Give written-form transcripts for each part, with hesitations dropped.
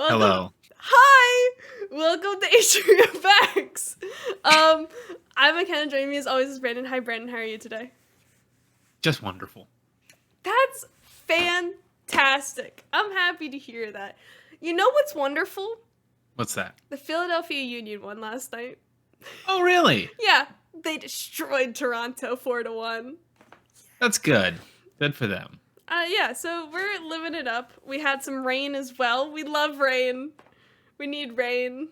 Welcome. Hello. Hi. Welcome to HBO Max. I'm Makenna. Joining me as always is Brandon. Hi, Brandon. How are you today? Just wonderful. That's fantastic. I'm happy to hear that. You know what's wonderful? What's that? The Philadelphia Union won last night. Oh, really? Yeah, they destroyed Toronto 4-1. That's good. Good for them. Yeah, so we're living it up. We had some rain as well. We love rain. We need rain.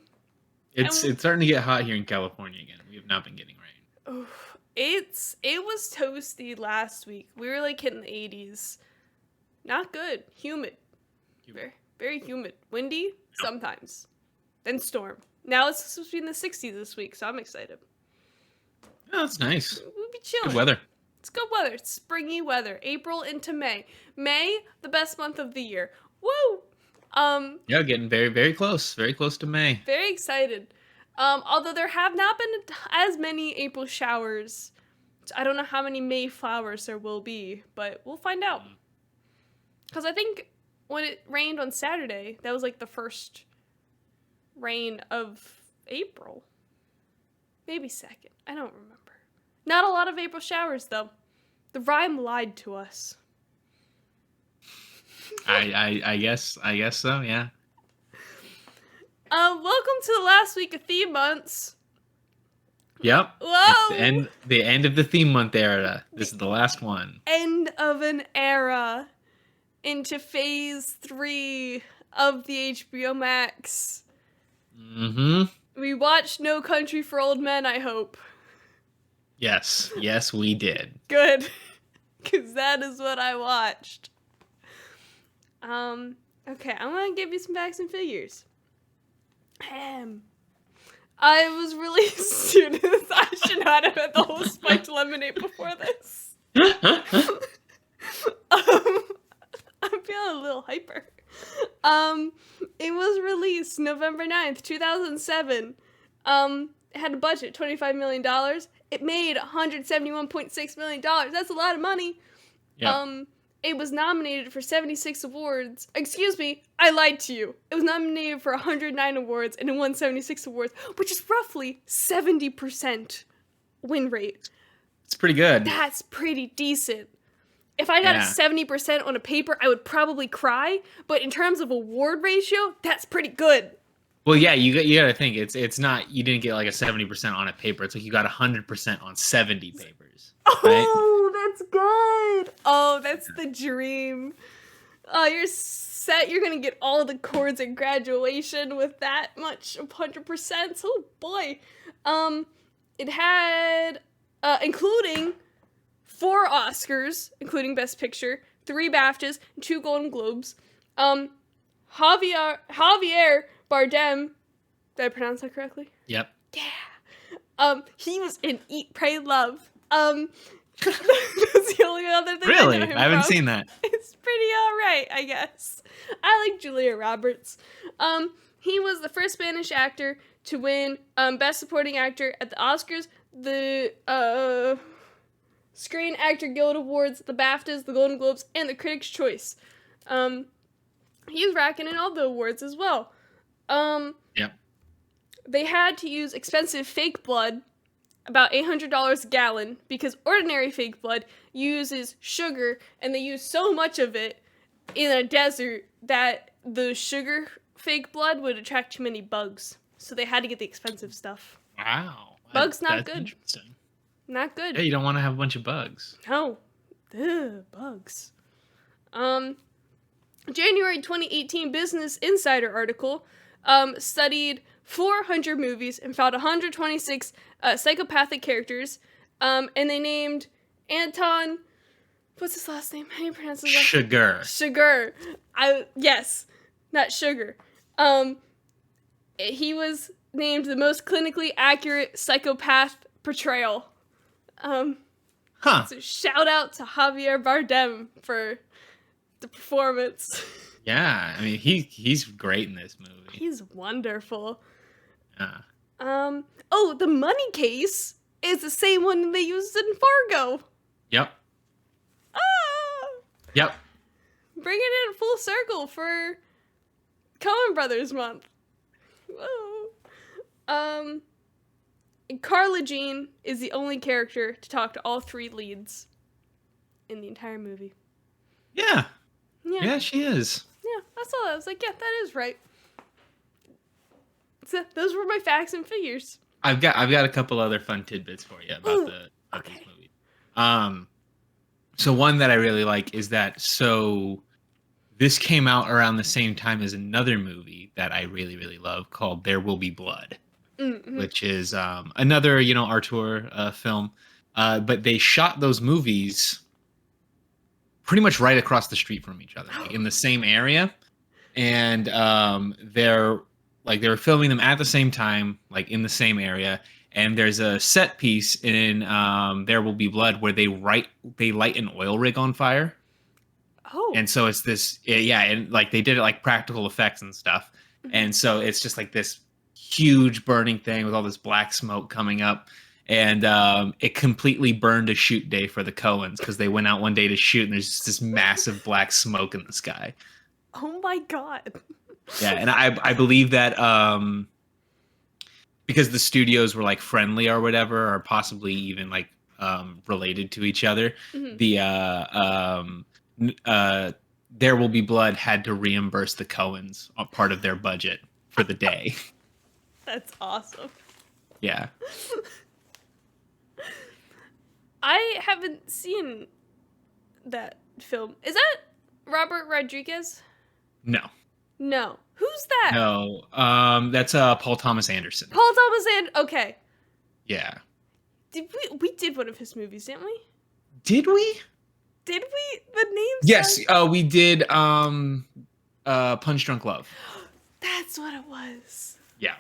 It's starting to get hot here in California again. We have not been getting rain. It was toasty last week. We were like hitting the 80s. Not good. Humid. Very, very humid. Windy sometimes. Then storm. Now it's supposed to be in the 60s this week, so I'm excited. Oh, that's nice. We'll be chilling. Good weather. It's good weather. It's springy weather. April into May. May, the best month of the year. Woo! Yeah, getting very, very close. Very close to May. Very excited. Although there have not been as many April showers. I don't know how many May flowers there will be, but we'll find out. Because I think when it rained on Saturday, that was like the first rain of April. Maybe second. I don't remember. Not a lot of April showers, though. The rhyme lied to us. I guess so, yeah. Welcome to the last week of theme months. Yep. Whoa! It's the end of the theme month era. This is the last one. End of an era into phase 3 of the HBO Max. Mm-hmm. We watched No Country for Old Men, I hope. Yes, we did. Good. Because that is what I watched. Okay, I'm gonna give you some facts and figures. I was really stupid. I should not have had the whole spiked lemonade before this. I'm feeling a little hyper. It was released November 9th, 2007. It had a budget, $25 million. It made $171.6 million. That's a lot of money. Yep. It was nominated for 76 awards. Excuse me, I lied to you. It was nominated for 109 awards and it won 76 awards, which is roughly 70% win rate. It's pretty good. That's pretty decent. If I got a 70% on a paper, I would probably cry, but in terms of award ratio, that's pretty good. Well, yeah, you got to think it's not, you didn't get like a 70% on a paper. It's like you got 100% on 70 papers. Right? Oh, that's good. Oh, that's the dream. Oh, you're set. You're going to get all the chords at graduation with that much of 100%. Oh, boy. It had, including 4 Oscars, including Best Picture, 3 BAFTAs, and 2 Golden Globes. Javier Bardem, did I pronounce that correctly? Yep. Yeah. He was in Eat, Pray, Love. That's the only other thing Really? I know him I haven't from. seen that. It's pretty alright, I guess. I like Julia Roberts. He was the first Spanish actor to win Best Supporting Actor at the Oscars, the Screen Actor Guild Awards, the BAFTAs, the Golden Globes, and the Critics' Choice. He's racking in all the awards as well. Yep. They had to use expensive fake blood, about $800 a gallon, because ordinary fake blood uses sugar, and they use so much of it in a desert that the sugar fake blood would attract too many bugs. So they had to get the expensive stuff. Wow. Bugs not That's good. Interesting. Not good. Yeah, you don't want to have a bunch of bugs. No. Ugh, bugs. January 2018 Business Insider article studied 400 movies and found 126 psychopathic characters. And they named Anton, what's his last name? How do you pronounce his last name? Sugar. Yes, not Sugar. He was named the most clinically accurate psychopath portrayal. So shout out to Javier Bardem for the performance. Yeah, I mean he's great in this movie. He's wonderful. Yeah. Oh, the money case is the same one they used in Fargo. Yep. Ah! Yep. Bringing it full circle for Coen Brothers month. Whoa. Carla Jean is the only character to talk to all three leads in the entire movie. Yeah. Yeah. Yeah, she is. Yeah, I saw that. I was like, yeah, that is right. So those were my facts and figures. I've got a couple other fun tidbits for you about these movies. So one that I really like is that this came out around the same time as another movie that I really, really love called There Will Be Blood, which is another, Artur film. But they shot those movies pretty much right across the street from each other, like in the same area. And they were filming them at the same time, like in the same area. And there's a set piece in There Will Be Blood where they light an oil rig on fire. Oh. And so it's this, yeah, and like they did it like practical effects and stuff. And so it's just like this huge burning thing with all this black smoke coming up. And it completely burned a shoot day for the Coens because they went out one day to shoot and there's just this massive black smoke in the sky. Oh my God. Yeah, and I believe that because the studios were like friendly or whatever, or possibly even like related to each other, There Will Be Blood had to reimburse the Coens a part of their budget for the day. That's awesome. Yeah. I haven't seen that film. Is that Robert Rodriguez? No. No. Who's that? No. That's Paul Thomas Anderson. Paul Thomas Anderson. Okay. Yeah. We did one of his movies, didn't we? Did we? Did we? The names? Yes. We did. Punch Drunk Love. That's what it was. Yeah.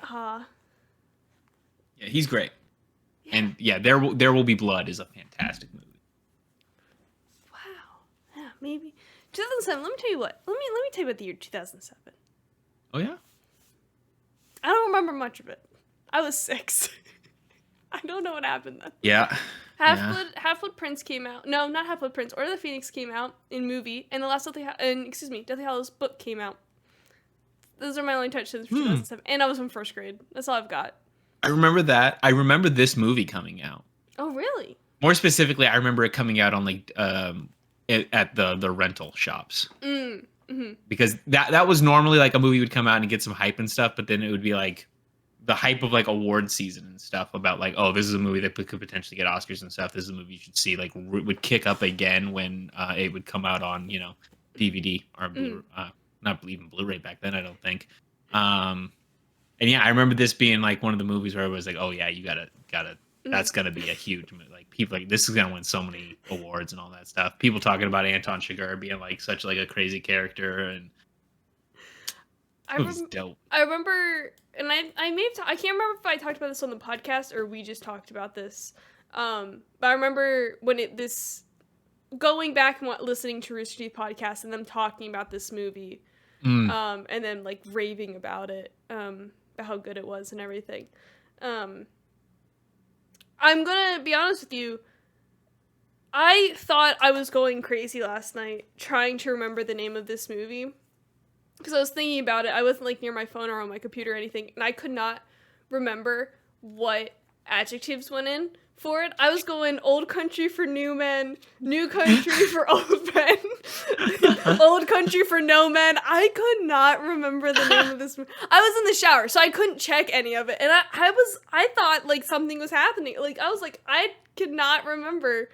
Yeah, he's great. Yeah. And yeah, There Will Be Blood is a fantastic movie. Wow. Yeah, maybe 2007. Let me tell you what. Let me tell you about the year 2007. Oh yeah. I don't remember much of it. I was 6. I don't know what happened then. Yeah. Half-Blood Prince came out. No, not Half-Blood Prince. Order of the Phoenix came out in movie, and the last Deathly Hallows book came out. Those are my only touchdowns for 2007. And I was in first grade. That's all I've got. I remember that. I remember this movie coming out. Oh, really? More specifically, I remember it coming out on like at the rental shops. Because that was normally like a movie would come out and get some hype and stuff, but then it would be like the hype of like award season and stuff about like, oh, this is a movie that could potentially get Oscars and stuff. This is a movie you should see. Like would kick up again when it would come out on DVD or not even Blu-ray back then. I don't think. And yeah, I remember this being like one of the movies where I was like, oh yeah, you gotta that's gonna be a huge movie. Like people like this is gonna win so many awards and all that stuff. People talking about Anton Chigurh being like such like a crazy character and dope. I remember, and I may have I can't remember if I talked about this on the podcast or we just talked about this. But I remember when going back and listening to Rooster Teeth podcast and them talking about this movie, and then like raving about it, about how good it was and everything. I'm gonna be honest with you. I thought I was going crazy last night trying to remember the name of this movie. Because I was thinking about it. I wasn't like near my phone or on my computer or anything. And I could not remember what adjectives went in for it. I was going old country for new men, new country for old men, old country for no men. I could not remember the name of this movie. I was in the shower, so I couldn't check any of it. And I thought like something was happening. Like I was like, I could not remember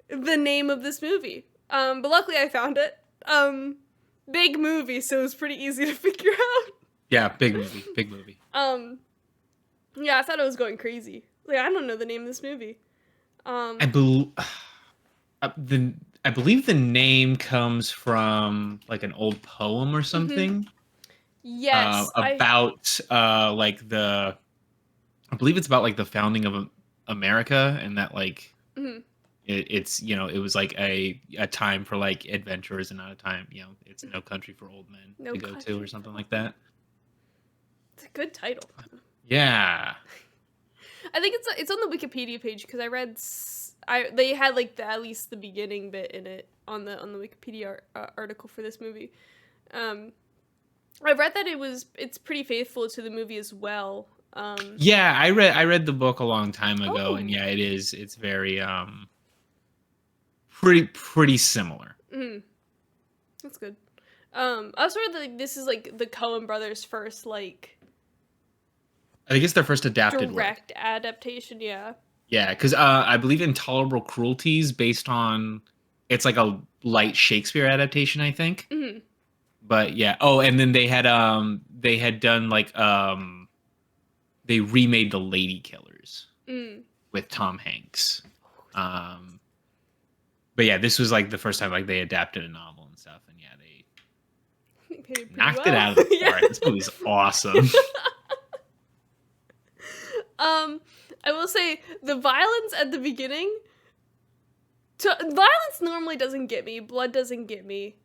the name of this movie. But luckily I found it. Big movie, so it was pretty easy to figure out. Yeah, big movie. Yeah, I thought I was going crazy. Like, I don't know the name of this movie. I believe the name comes from like an old poem or something. Yes. About like I believe it's about like the founding of America and that like it's it was like a time for like adventurers and not a time it's no country for old men to go to or something like that. It's a good title. Yeah. I think it's on the Wikipedia page because I read they had like at least the beginning bit in it on the Wikipedia article for this movie. I read that it's pretty faithful to the movie as well. Yeah, I read the book a long time ago, and Oh. yeah, it's very pretty similar. That's good. I also read that like, this is like the Coen brothers' first like I think it's their first adapted work. direct adaptation. Yeah. Yeah, because I believe Intolerable Cruelty is based on it's like a light Shakespeare adaptation, I think. Mm-hmm. But yeah. Oh, and then they had done like they remade The Lady Killers with Tom Hanks. But yeah, this was like the first time like they adapted a novel and stuff, and yeah, They paid it pretty knocked it well. out of the Yeah. park. This movie's awesome. I will say the violence at the beginning. Violence normally doesn't get me. Blood doesn't get me.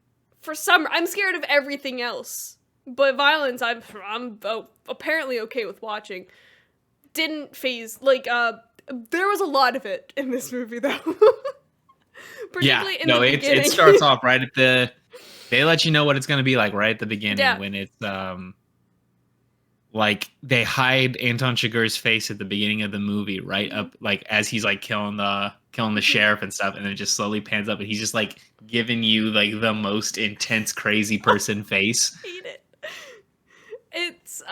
I'm scared of everything else, but violence, I'm apparently okay with watching. Didn't phase there was a lot of it in this movie though. Particularly in the beginning. It starts off right at the. They let you know what it's gonna be like right at the beginning when it's like they hide Anton Chigurh's face at the beginning of the movie, right up like as he's like killing the sheriff and stuff, and then it just slowly pans up and he's just like giving you like the most intense crazy person face. I hate it. It's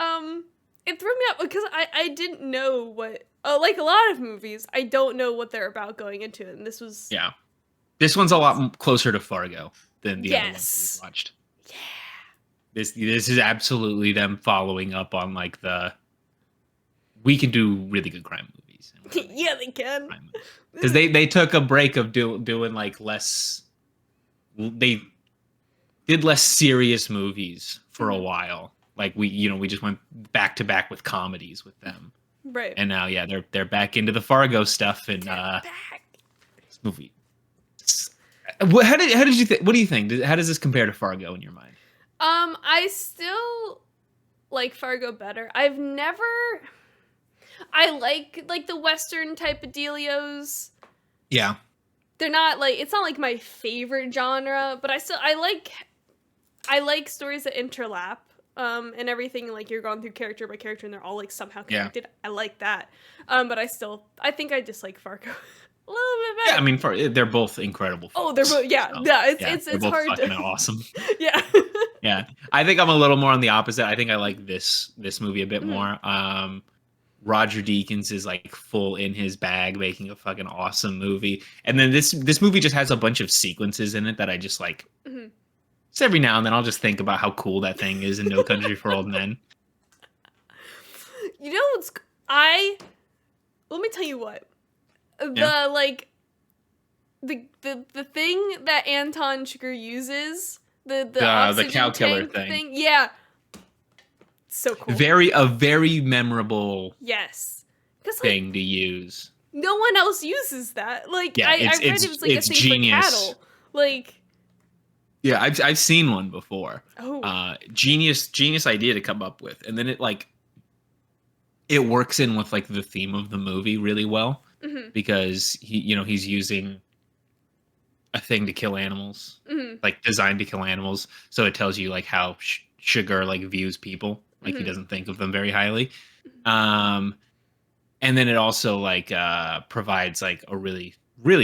it threw me up because I didn't know what like a lot of movies, I don't know what they're about going into it, and this was This one's a lot closer to Fargo than the other ones we watched. Yeah. This is absolutely them following up on like we can do really good crime movies. Yeah, they can. Because they took a break of doing like less. They did less serious movies for a while. Like we just went back to back with comedies with them. Right. And now they're back into the Fargo stuff and this movie. How did you think? What do you think? How does this compare to Fargo in your mind? I still like Fargo better. I like the Western type of dealios. Yeah. They're not like, it's not like my favorite genre, but I like stories that interlap, and everything, like you're going through character by character and they're all like somehow connected. Yeah. I like that. But I think I dislike Fargo a little bit better. Yeah, I mean, they're both incredible films. Oh, they're both, yeah. So, yeah, it's both hard fucking to. awesome. Yeah. Yeah. I think I'm a little more on the opposite. I think I like this movie a bit more. Roger Deakins is like full in his bag, making a fucking awesome movie. And then this movie just has a bunch of sequences in it that I just like. So every now and then I'll just think about how cool that thing is in No Country for Old Men. You know what's let me tell you what. The thing that Anton Chigurh uses, the cow killer thing. Yeah. So cool. A very memorable thing to use. No one else uses that. Like I read it was like a thing genius. For cattle. Like yeah, I've seen one before. Oh. Genius idea to come up with, and then it works in with like the theme of the movie really well because he's using a thing to kill animals, like designed to kill animals, so it tells you like how Chigurh like views people, like he doesn't think of them very highly, and then it also like provides like a really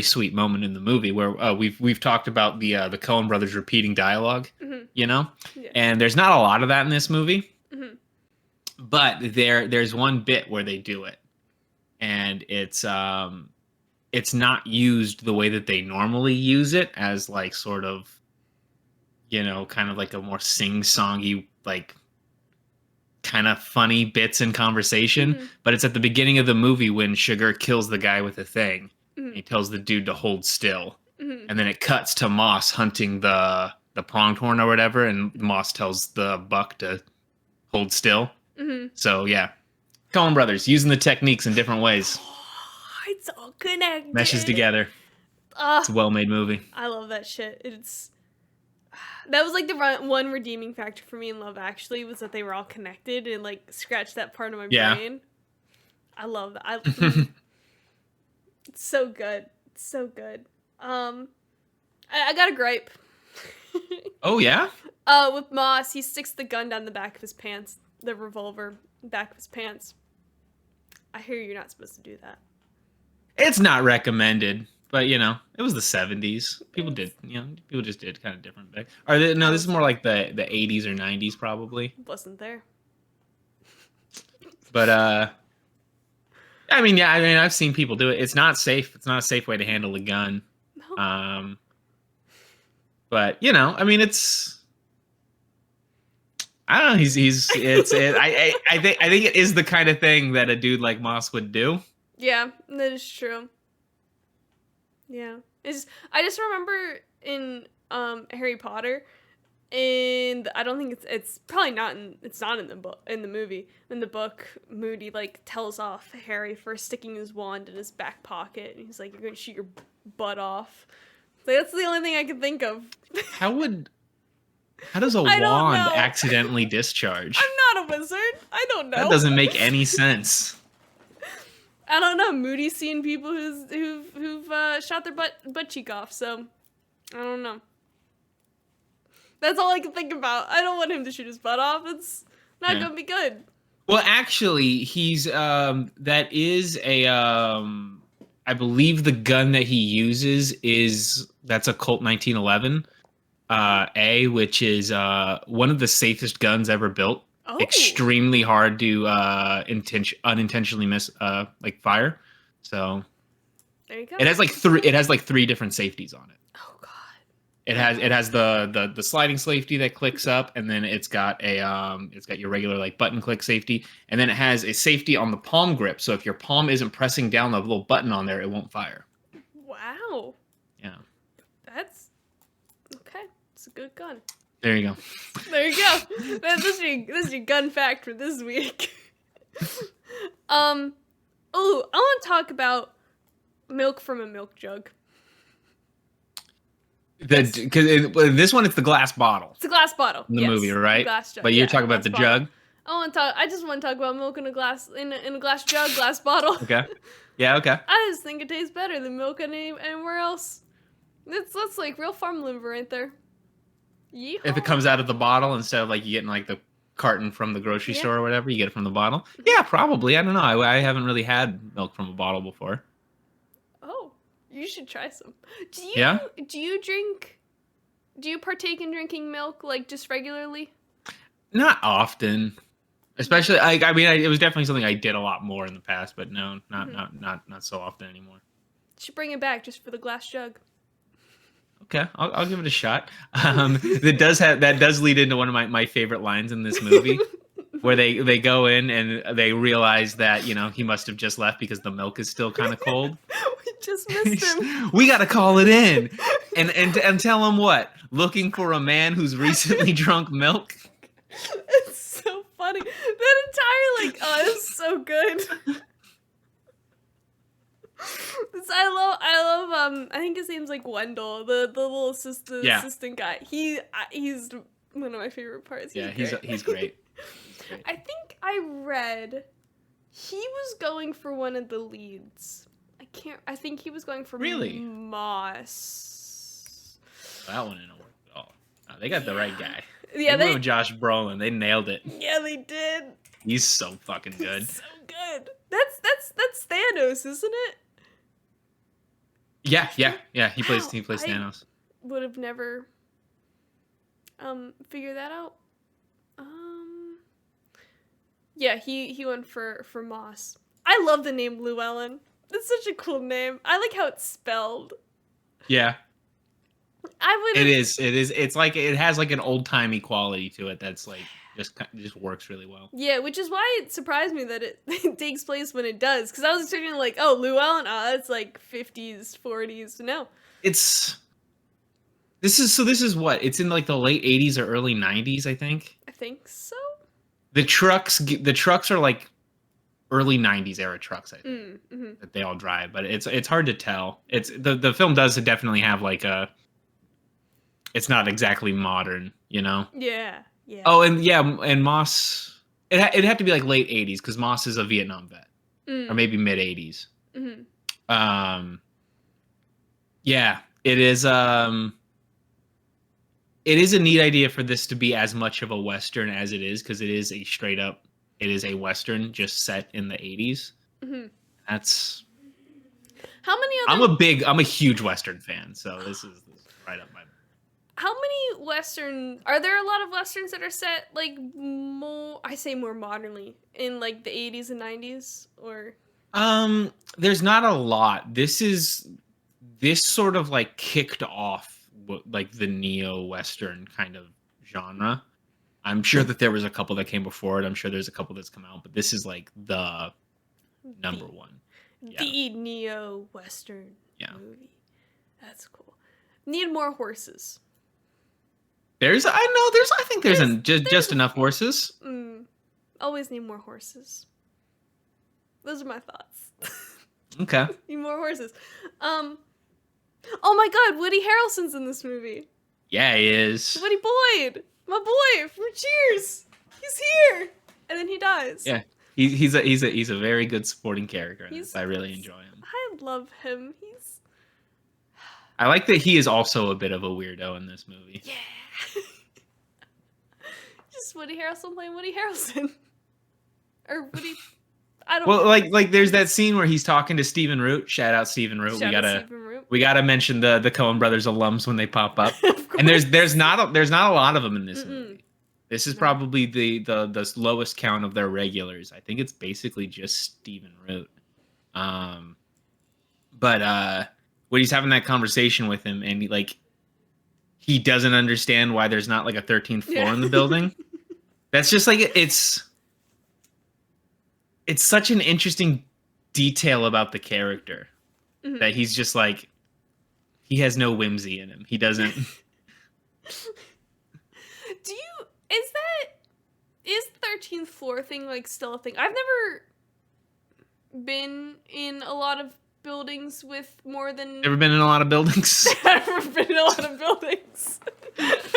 sweet moment in the movie where we've talked about the Coen brothers repeating dialogue, and there's not a lot of that in this movie, but there's one bit where they do it, and it's not used the way that they normally use it as like sort of, kind of like a more sing-songy, like kind of funny bits in conversation, but it's at the beginning of the movie when Chigurh kills the guy with the thing. He tells the dude to hold still, and then it cuts to Moss hunting the pronghorn or whatever, and Moss tells the buck to hold still. So yeah, Coen brothers using the techniques in different ways. It's all connected. Meshes together. It's a well-made movie. I love that shit. That was like the one redeeming factor for me in Love Actually, was that they were all connected and like scratched that part of my brain. I love that. It's so good. It's so good. I got a gripe. Oh yeah? With Moss, he sticks the gun down the back of his pants, the revolver back of his pants. I hear you're not supposed to do that. It's not recommended, but you know, it was the 70s. People just did kind of different back. No, this is more like the 80s or 90s probably. Wasn't there. But I mean, I've seen people do it. It's not safe. It's not a safe way to handle a gun. No. But you know, I mean, I don't know. I think it is the kind of thing that a dude like Moss would do. Yeah, that is true. Yeah, I just remember in Harry Potter, and I don't think it's probably not it's not in the book, in the movie. In the book, Moody like tells off Harry for sticking his wand in his back pocket, and he's like, "You're gonna shoot your butt off." Like, that's the only thing I can think of. How does a wand accidentally discharge? I'm not a wizard. I don't know. That doesn't make any sense. I don't know. Moody's seen people who've shot their butt cheek off, so I don't know. That's all I can think about. I don't want him to shoot his butt off. It's not gonna be good. Well, actually, he's that is a I believe the gun that he uses that's a Colt 1911 which is one of the safest guns ever built. Oh. Extremely hard to unintentionally miss fire. So there you go. It has like three different safeties on it. Oh god. It has the sliding safety that clicks up, and then it's got your regular like button click safety, and then it has a safety on the palm grip. So if your palm isn't pressing down the little button on there, it won't fire. Wow. Yeah. That's okay. It's a good gun. There you go. There you go. This is your gun fact for this week. I want to talk about milk from a milk jug. Because this one, it's the glass bottle. It's a glass bottle in the movie, right? Glass jug. But you're talking about the jug. I just want to talk about milk in a glass jug, glass bottle. Okay. Yeah. Okay. I just think it tastes better than milk anywhere else. That's like real farm living right there. Yeehaw. If it comes out of the bottle instead of like you getting like the carton from the grocery store or whatever, you get it from the bottle. Yeah, probably. I don't know. I haven't really had milk from a bottle before. Oh, you should try some. Do you partake in drinking milk like just regularly? Not often. Especially it was definitely something I did a lot more in the past, but no, not so often anymore. Should bring it back just for the glass jug. Okay, I'll give it a shot. That does lead into one of my favorite lines in this movie, where they go in and they realize that he must have just left because the milk is still kind of cold. We just missed him. We got to call it in and tell him what? Looking for a man who's recently drunk milk. It's so funny. That entire it's so good. I love I think his name's like Wendell, the little assistant guy. He's one of my favorite parts. He's great. He's great. I think I read he was going for one of the leads. I think he was going for Moss. That one didn't work at all. Oh, they got the right guy. Yeah, they went with Josh Brolin. They nailed it. Yeah, they did. He's so fucking good. He's so good. That's Thanos, isn't it? Yeah. He plays Thanos. Would have never figured that out. Yeah, he went for Moss. I love the name Llewellyn. It's such a cool name. I like how it's spelled. Yeah. It is. It's like it has like an old timey quality to it that's like just works really well. Yeah, which is why it surprised me that it takes place when it does. Because I was expecting like, oh, Llewellyn, that's like 50s, 40s. No. This is what? It's in like the late 80s or early 90s, I think. I think so. The trucks are like early 90s era trucks, I think, that they all drive, but it's hard to tell. It's the film does definitely have like it's not exactly modern, Yeah. Oh, and Moss, it'd have to be like late 80s because Moss is a Vietnam vet, or maybe mid 80s. Yeah, it is. it is a neat idea for this to be as much of a Western as it is, because it is a straight up, it is a Western just set in the 80s. Mm-hmm. That's, How many other? I'm a huge Western fan, so this is right up my. How many Western? Are there a lot of Westerns that are set like more? I say more modernly in like the 80s and 90s, or There's not a lot. This sort of like kicked off like the neo Western kind of genre. I'm sure that there was a couple that came before it. I'm sure there's a couple that's come out, but this is like the number one. The neo Western movie. That's cool. Need more horses. I think there's just enough horses. Always need more horses. Those are my thoughts. Okay. Need more horses. Oh my God, Woody Harrelson's in this movie. Yeah, he is. Woody Boyd, my boy from Cheers. He's here, and then he dies. Yeah, he's a very good supporting character. I really enjoy him. I love him. I like that he is also a bit of a weirdo in this movie. Yeah. Just Woody Harrelson playing Woody Harrelson. Or Woody... I don't know. Like there's that scene where he's talking to Stephen Root. Shout out Stephen Root. We gotta mention the Coen Brothers alums when they pop up. And there's not a lot of them in this movie. This is probably the lowest count of their regulars. I think it's basically just Stephen Root. But when he's having that conversation with him, and he doesn't understand why there's not like a 13th floor in the building. That's just like it's such an interesting detail about the character that he's just like, he has no whimsy in him. He doesn't. Is the 13th floor thing like still a thing? I've never been in a lot of buildings with more than... Never been in a lot of buildings? I've never been in a lot of buildings. I've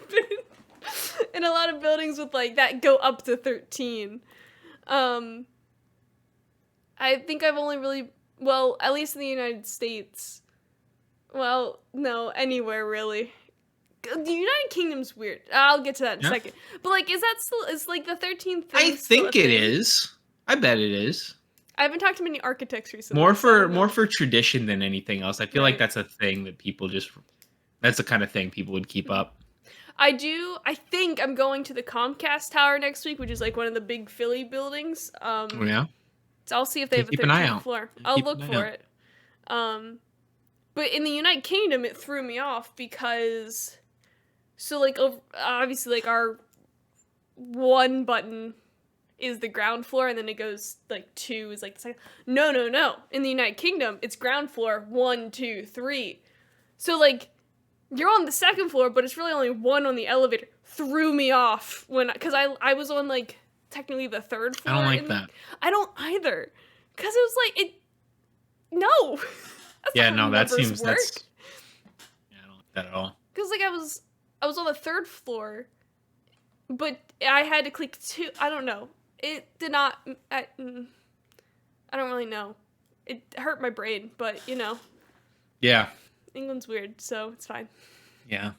been in a lot of buildings with like that go up to 13. I think I've only really, well, at least in the United States. Well, no, anywhere really. The United Kingdom's weird. I'll get to that in a second. But like, is like the 13th thing? I think it is. I bet it is. I haven't talked to many architects recently. More for tradition than anything else. I feel like that's a thing that people that's the kind of thing people would keep up. I think I'm going to the Comcast Tower next week, which is like one of the big Philly buildings. Yeah. So I'll see if they have a 13th floor. I'll look for it. But in the United Kingdom, it threw me off because, so like obviously like our one button is the ground floor, and then it goes like 2 is like the second. No. In the United Kingdom, it's ground floor 1, 2, 3. So like you're on the second floor, but it's really only 1 on the elevator. Threw me off because I was on like technically the 3rd floor. I don't like that. I don't either, because it was like it. No. Yeah, no, that seems that's. Yeah, I don't like that at all. Because like I was on the 3rd floor, but I had to click 2. I don't know. It did not. I don't really know. It hurt my brain, but you know. Yeah. England's weird, so it's fine. Yeah.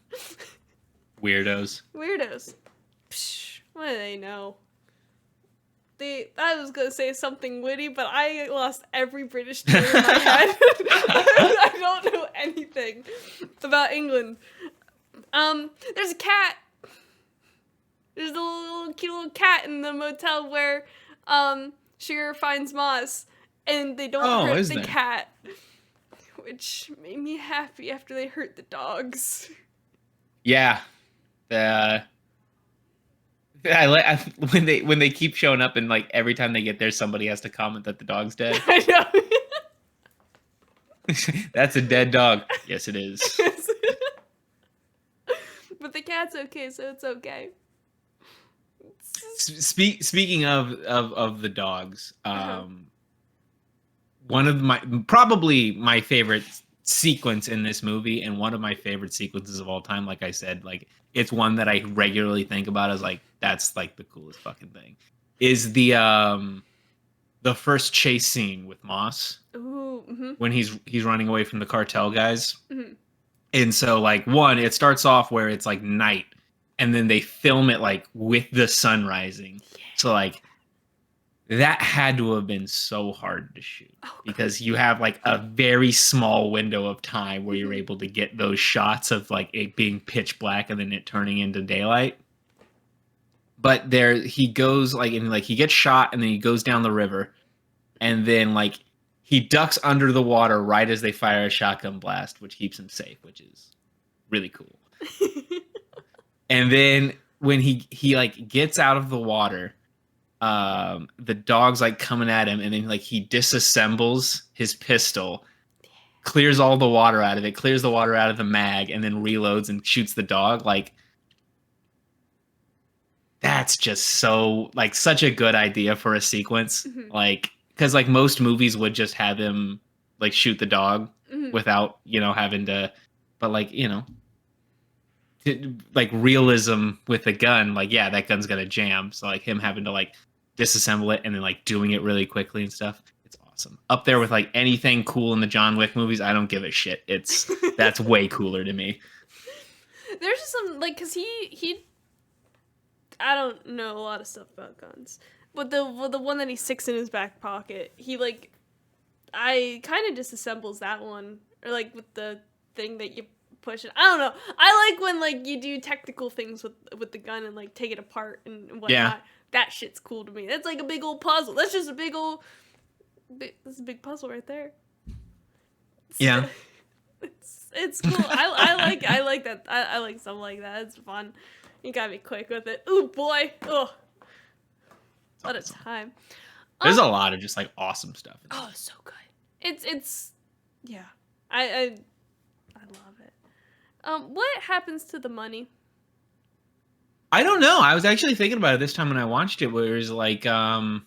Weirdos. Psh, what do they know? I was gonna say something witty, but I lost every British term in my head. I don't know anything about England. There's a cat. There's a little cute little cat in the motel where Sugar finds Moss, and they don't hurt the cat, which made me happy after they hurt the dogs. Yeah. When they keep showing up, and like every time they get there, somebody has to comment that the dog's dead. I know. That's a dead dog. Yes, it is. But the cat's okay, so it's okay. Speaking of the dogs, one of probably my favorite sequence in this movie, and one of my favorite sequences of all time, like I said, like it's one that I regularly think about as like that's like the coolest fucking thing, is the first chase scene with Moss. Ooh, when he's running away from the cartel guys. And so like one, it starts off where it's like night, and then they film it like with the sun rising. So like that had to have been so hard to shoot Oh, because you have like a very small window of time where you're Mhm. able to get those shots of like it being pitch black and then it turning into daylight. But there he goes like and like he gets shot and then he goes down the river and then like he ducks under the water right as they fire a shotgun blast, which keeps him safe, which is really cool. And then when he like gets out of the water, the dog's like coming at him, and then like he disassembles his pistol, clears all the water out of it, clears the water out of the mag, and then reloads and shoots the dog. Like that's just so like such a good idea for a sequence. Mhm. Like because like most movies would just have him like shoot the dog Mhm. without having to, but like like realism with a gun, like yeah, that gun's gonna jam. So like him having to like disassemble it and then like doing it really quickly and stuff. It's awesome. Up there with like anything cool in the John Wick movies. I don't give a shit. That's way cooler to me. There's just some like because he I don't know a lot of stuff about guns, but the one that he sticks in his back pocket, he like I kind of disassembles that one or like with the thing that you push it. I don't know. I like when like you do technical things with the gun and like take it apart and whatnot. Yeah. That shit's cool to me. That's like a big old puzzle. That's just a big old. That's a big puzzle right there. Yeah. It's cool. I like that. I like something like that. It's fun. You gotta be quick with it. Ooh boy. Oh, what a time. There's a lot of just like awesome stuff. Oh, so good. It's yeah. I love it. What happens to the money? I don't know. I was actually thinking about it this time when I watched it, where it was like, I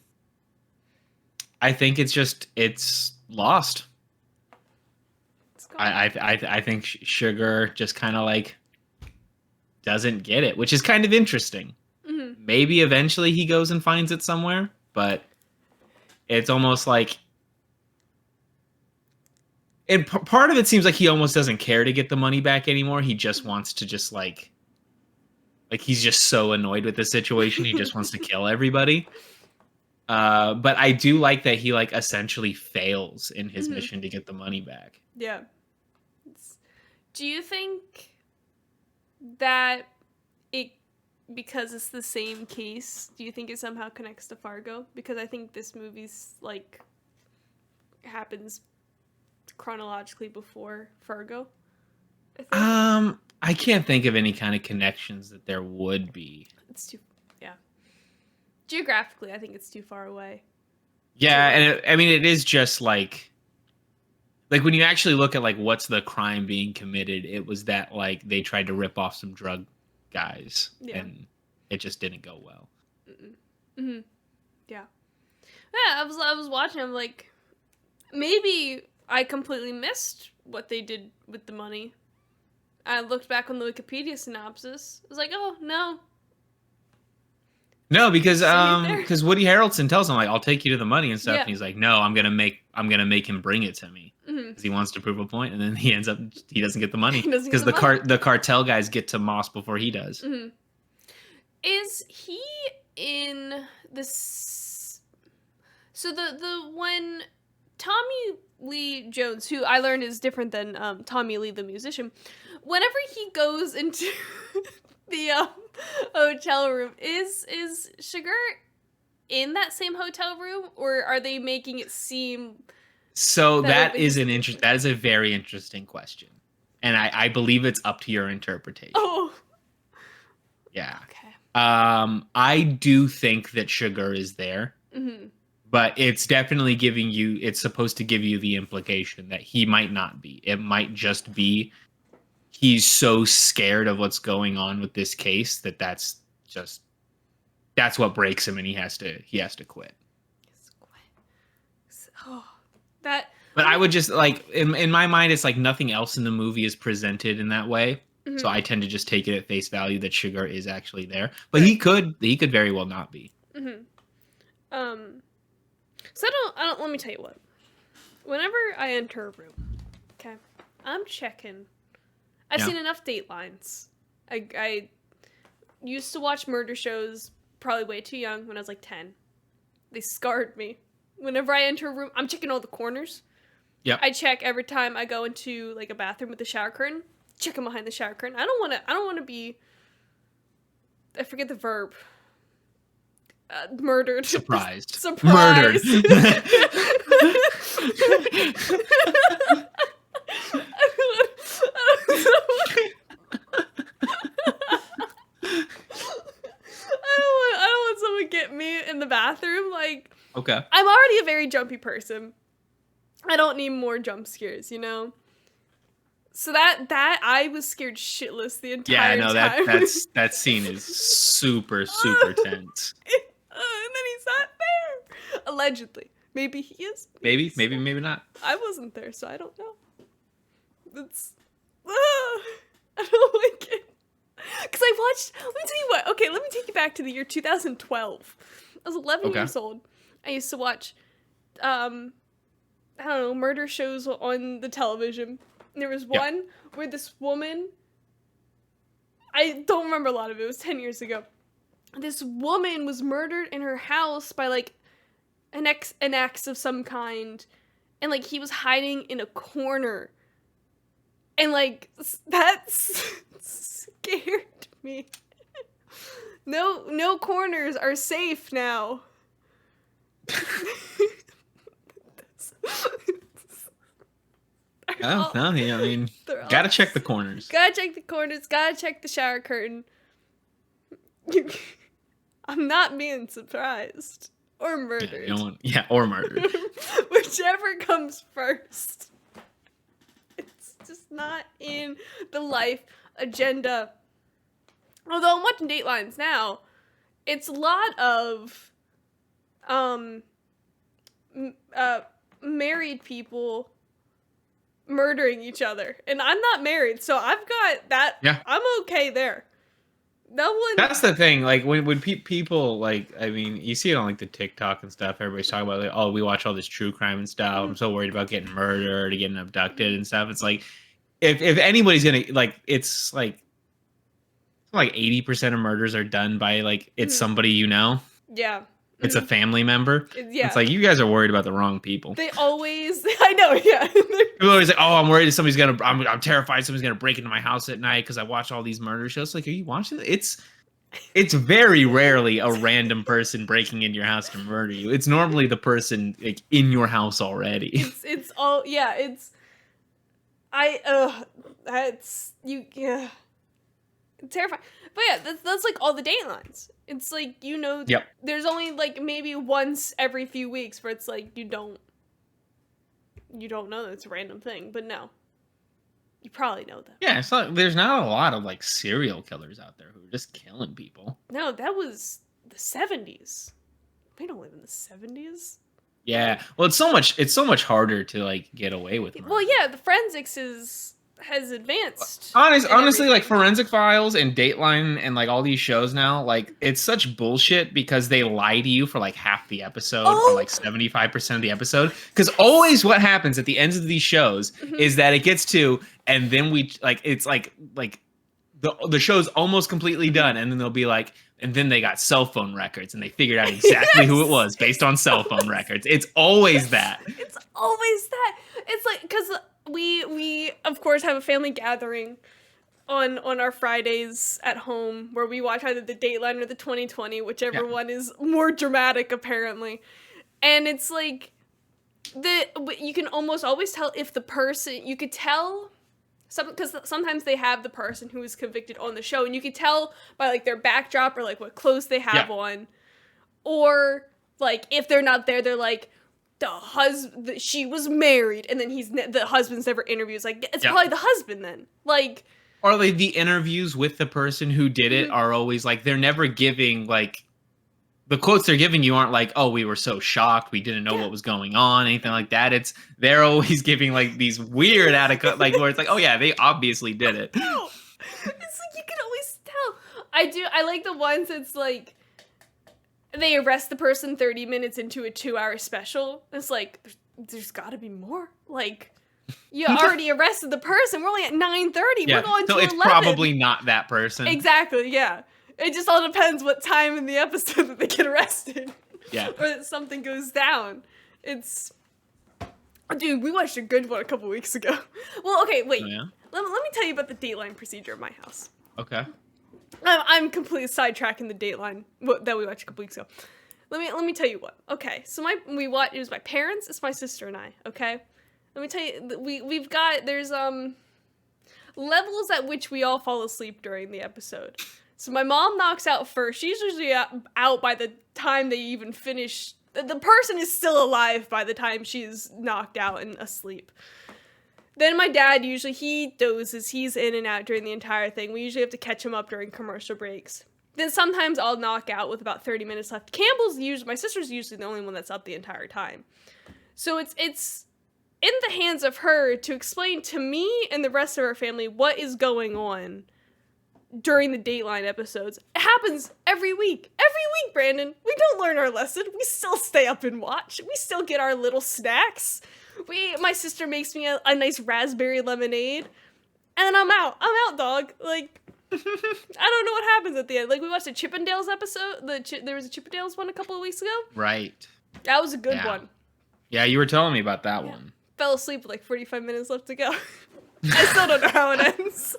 think it's lost. It's gone. I think Sugar just kind of like doesn't get it, which is kind of interesting. Mm-hmm. Maybe eventually he goes and finds it somewhere, but it's almost like part of it seems like he almost doesn't care to get the money back anymore. He just wants to just like he's just so annoyed with the situation. He just wants to kill everybody. But I do like that he like essentially fails in his mission to get the money back. Yeah. Do you think that it because it's the same case? Do you think it somehow connects to Fargo? Because I think this movie's like happens chronologically before Fargo. I can't think of any kind of connections that there would be. It's too, yeah. Geographically, I think it's too far away. Yeah, and I mean, it is just like when you actually look at like what's the crime being committed, it was that like they tried to rip off some drug guys, and it just didn't go well. Mm-hmm. Yeah. Yeah, I was watching. I'm like, maybe I completely missed what they did with the money. I looked back on the Wikipedia synopsis. I was like, oh no. No, because Woody Harrelson tells him like, "I'll take you to the money and stuff," Yeah. and he's like, "No, I'm gonna make him bring it to me because he wants to prove a point." And then he doesn't get the money because the cartel guys get to Moss before he does. Mm-hmm. Is he in this? So the when Tommy Lee Jones, who I learned is different than Tommy Lee the musician, whenever he goes into the hotel room, is Sugar in that same hotel room, or are they making it seem? So that is a very interesting question, and I believe it's up to your interpretation. Oh, yeah. Okay. I do think that Sugar is there. Mm-hmm. But it's definitely it's supposed to give you the implication that he might not be. It might just be he's so scared of what's going on with this case that's what breaks him and he has to quit. Oh, that. But I would just like in my mind, it's like nothing else in the movie is presented in that way. Mm-hmm. So I tend to just take it at face value that Sugar is actually there. But he could very well not be. Mm-hmm. So I don't, let me tell you what. Whenever I enter a room, okay, I'm checking I've seen enough Datelines. I used to watch murder shows probably way too young when I was like 10. They scarred me. Whenever I enter a room, I'm checking all the corners. Yep. I check every time I go into like a bathroom with the shower curtain. Checking behind the shower curtain. I don't want to be. I forget the verb. Murdered. Surprised. Surprised. Murdered. I don't want someone to get me in the bathroom. Like, Okay. I'm already a very jumpy person. I don't need more jump scares, you know? So that I was scared shitless the entire time. That scene is super tense. And then he's not there. Allegedly. Maybe he is. Maybe not. I wasn't there, so I don't know. It's I don't like it. Because I watched, let me tell you what. Okay, let me take you back to the year 2012. I was 11 years old. I used to watch I don't know, murder shows on the television. There was one where this woman, I don't remember a lot of it. It was 10 years ago. This woman was murdered in her house by like an ex of some kind, and like he was hiding in a corner, and like that scared me. No corners are safe now. Oh, no, I mean, gotta check the corners. Gotta check the corners, gotta check the shower curtain. I'm not being surprised. Or murdered. Or murdered. Whichever comes first. It's just not in the life agenda. Although I'm watching Datelines now, it's a lot of married people murdering each other, and I'm not married, so I've got that. I'm okay there. No one. That's the thing. Like when people like, I mean, you see it on like the TikTok and stuff. Everybody's talking about like, oh, we watch all this true crime and stuff. I'm so worried about getting murdered or getting abducted and stuff. It's like, if anybody's gonna like, it's like 80% of murders are done by like it's somebody you know. Yeah. It's a family member. Yeah. It's like, you guys are worried about the wrong people. They always, I know, yeah. People always like, oh, I'm worried somebody's gonna, I'm terrified somebody's gonna break into my house at night because I watch all these murder shows. Like, are you watching it? It's very rarely a random person breaking into your house to murder you. It's normally the person like in your house already. It's all, yeah, that's, yeah. It's terrifying. But yeah, that's like all the Datelines. It's like, you know, there's only like maybe once every few weeks where it's like you don't know that it's a random thing, but no. You probably know that. Yeah, it's not, there's not a lot of like serial killers out there who are just killing people. No, that was the 70s. We don't live in the 70s. Yeah. Well, it's so much harder to like get away with murder. Well, yeah, the forensics has advanced. Honestly, like Forensic Files and Dateline and like all these shows now, like it's such bullshit because they lie to you for like half the episode or like 75% of the episode. Because always what happens at the ends of these shows is that it gets to, and then we like, it's like the show's almost completely done, and then they'll be like, and then they got cell phone records and they figured out exactly who it was based on cell phone records. It's always that. It's always that. It's like, because we of course have a family gathering on our Fridays at home where we watch either the Dateline or the 2020, whichever one is more dramatic apparently. And it's like you can almost always tell if the person, you could tell because sometimes they have the person who is convicted on the show, and you could tell by like their backdrop or like what clothes they have on, or like if they're not there, they're like, she was married, and then the husband's never interviewed. Like, it's probably the husband then. Like, or like the interviews with the person who did it are always like, they're never giving like, the quotes they're giving you aren't like, oh, we were so shocked, we didn't know what was going on, anything like that. They're always giving like these weird like where it's like, oh yeah, they obviously did it. No. It's like you can always tell. I like the ones that's like, they arrest the person 30 minutes into a 2-hour special. It's like, there's got to be more. Like, You already arrested the person. We're only at 9:30. Yeah. We're going to So it's 11. probably not that person. Exactly, yeah. It just all depends what time in the episode that they get arrested. Yeah. Or that something goes down. It's... Dude, we watched a good one a couple weeks ago. Well, okay, wait. Oh, yeah? Let me tell you about the Dateline procedure at my house. Okay. I'm completely sidetracking the Dateline that we watched a couple weeks ago. Let me tell you what. Okay, so it was my parents, it's my sister and I, okay? Let me tell you, there's levels at which we all fall asleep during the episode. So my mom knocks out first. She's usually out by the time they even finish. The person is still alive by the time she's knocked out and asleep. Then my dad he dozes. He's in and out during the entire thing. We usually have to catch him up during commercial breaks. Then sometimes I'll knock out with about 30 minutes left. My sister's usually the only one that's up the entire time. So it's in the hands of her to explain to me and the rest of our family what is going on during the Dateline episodes. It happens every week. Every week, Brandon. We don't learn our lesson. We still stay up and watch. We still get our little snacks. My sister makes me a nice raspberry lemonade. And I'm out. I'm out, dog. Like, I don't know what happens at the end. Like, we watched a Chippendales episode. There was a Chippendales one a couple of weeks ago. Right. That was a good one. Yeah, you were telling me about that one. Fell asleep with like 45 minutes left to go. I still don't know how it ends.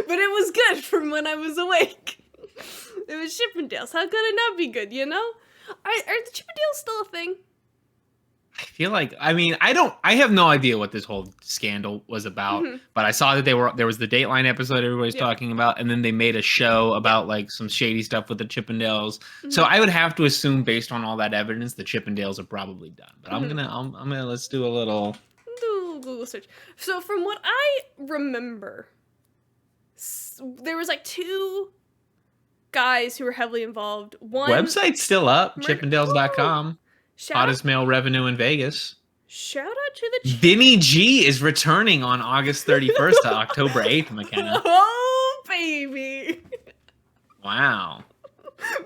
But it was good from when I was awake. It was Chippendales. How could it not be good, you know? Are the Chippendales still a thing? I feel like, I have no idea what this whole scandal was about, but I saw that there was the Dateline episode everybody's talking about, and then they made a show about like some shady stuff with the Chippendales. So I would have to assume, based on all that evidence, the Chippendales are probably done. But I'm gonna let's do a little Google search. So from what I remember, there was like two guys who were heavily involved. One website's still up, chippendales.com. Hottest male revenue in Vegas. Shout out to the Vinny G is returning on August 31st to October 8th, Makenna. Oh, baby. Wow.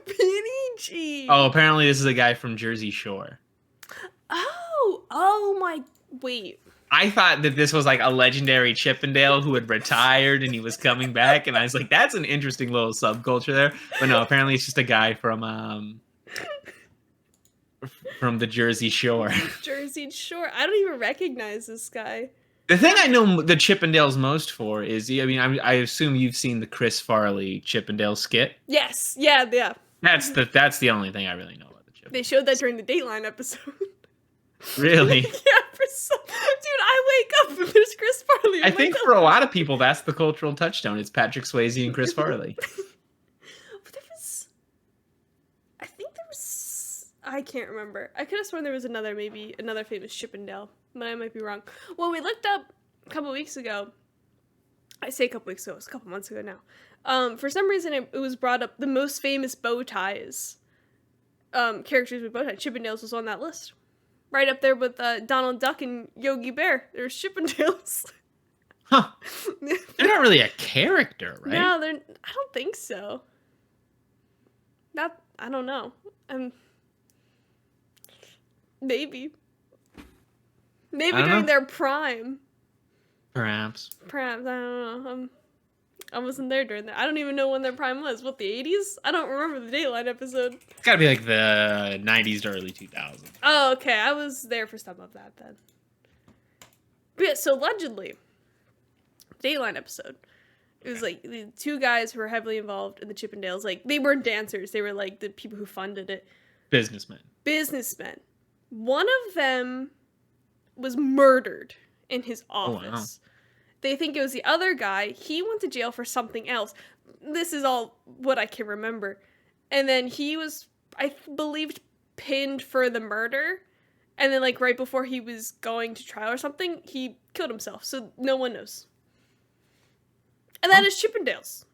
Vinny G. Oh, apparently this is a guy from Jersey Shore. Oh my, wait. I thought that this was like a legendary Chippendale who had retired and he was coming back, and I was like, that's an interesting little subculture there. But no, apparently it's just a guy from the Jersey Shore. Jersey Shore. I don't even recognize this guy. The thing I know the Chippendales most for is, I assume you've seen the Chris Farley Chippendale skit. Yes. Yeah. That's the only thing I really know about the Chippendales. They showed that during the Dateline episode. Really? Yeah, dude, I wake up and there's Chris Farley. I think for a lot of people, that's the cultural touchstone. It's Patrick Swayze and Chris Farley. I can't remember. I could have sworn there was another famous Chippendale, but I might be wrong. Well, we looked up a couple weeks ago. I say a couple weeks ago. It was a couple months ago now. For some reason, it was brought up the most famous bow ties. Characters with bow ties. Chippendales was on that list. Right up there with Donald Duck and Yogi Bear. There's Chippendales. Huh. They're not really a character, right? No, I don't think so. I don't know. Maybe during their prime. Perhaps. I don't know. I wasn't there during that. I don't even know when their prime was. What, the 80s? I don't remember the Dateline episode. It's gotta be like the 90s to early 2000s. Oh, okay. I was there for some of that then. But yeah, so allegedly, Dateline episode. It was like the two guys who were heavily involved in the Chippendales. Like, they weren't dancers. They were like the people who funded it. Businessmen. One of them was murdered in his office. Oh, wow. They think it was the other guy. He went to jail for something else. This is all what I can remember. And then he was, I believed, pinned for the murder. And then, like, right before he was going to trial or something, he killed himself. So no one knows. And that is Chippendales.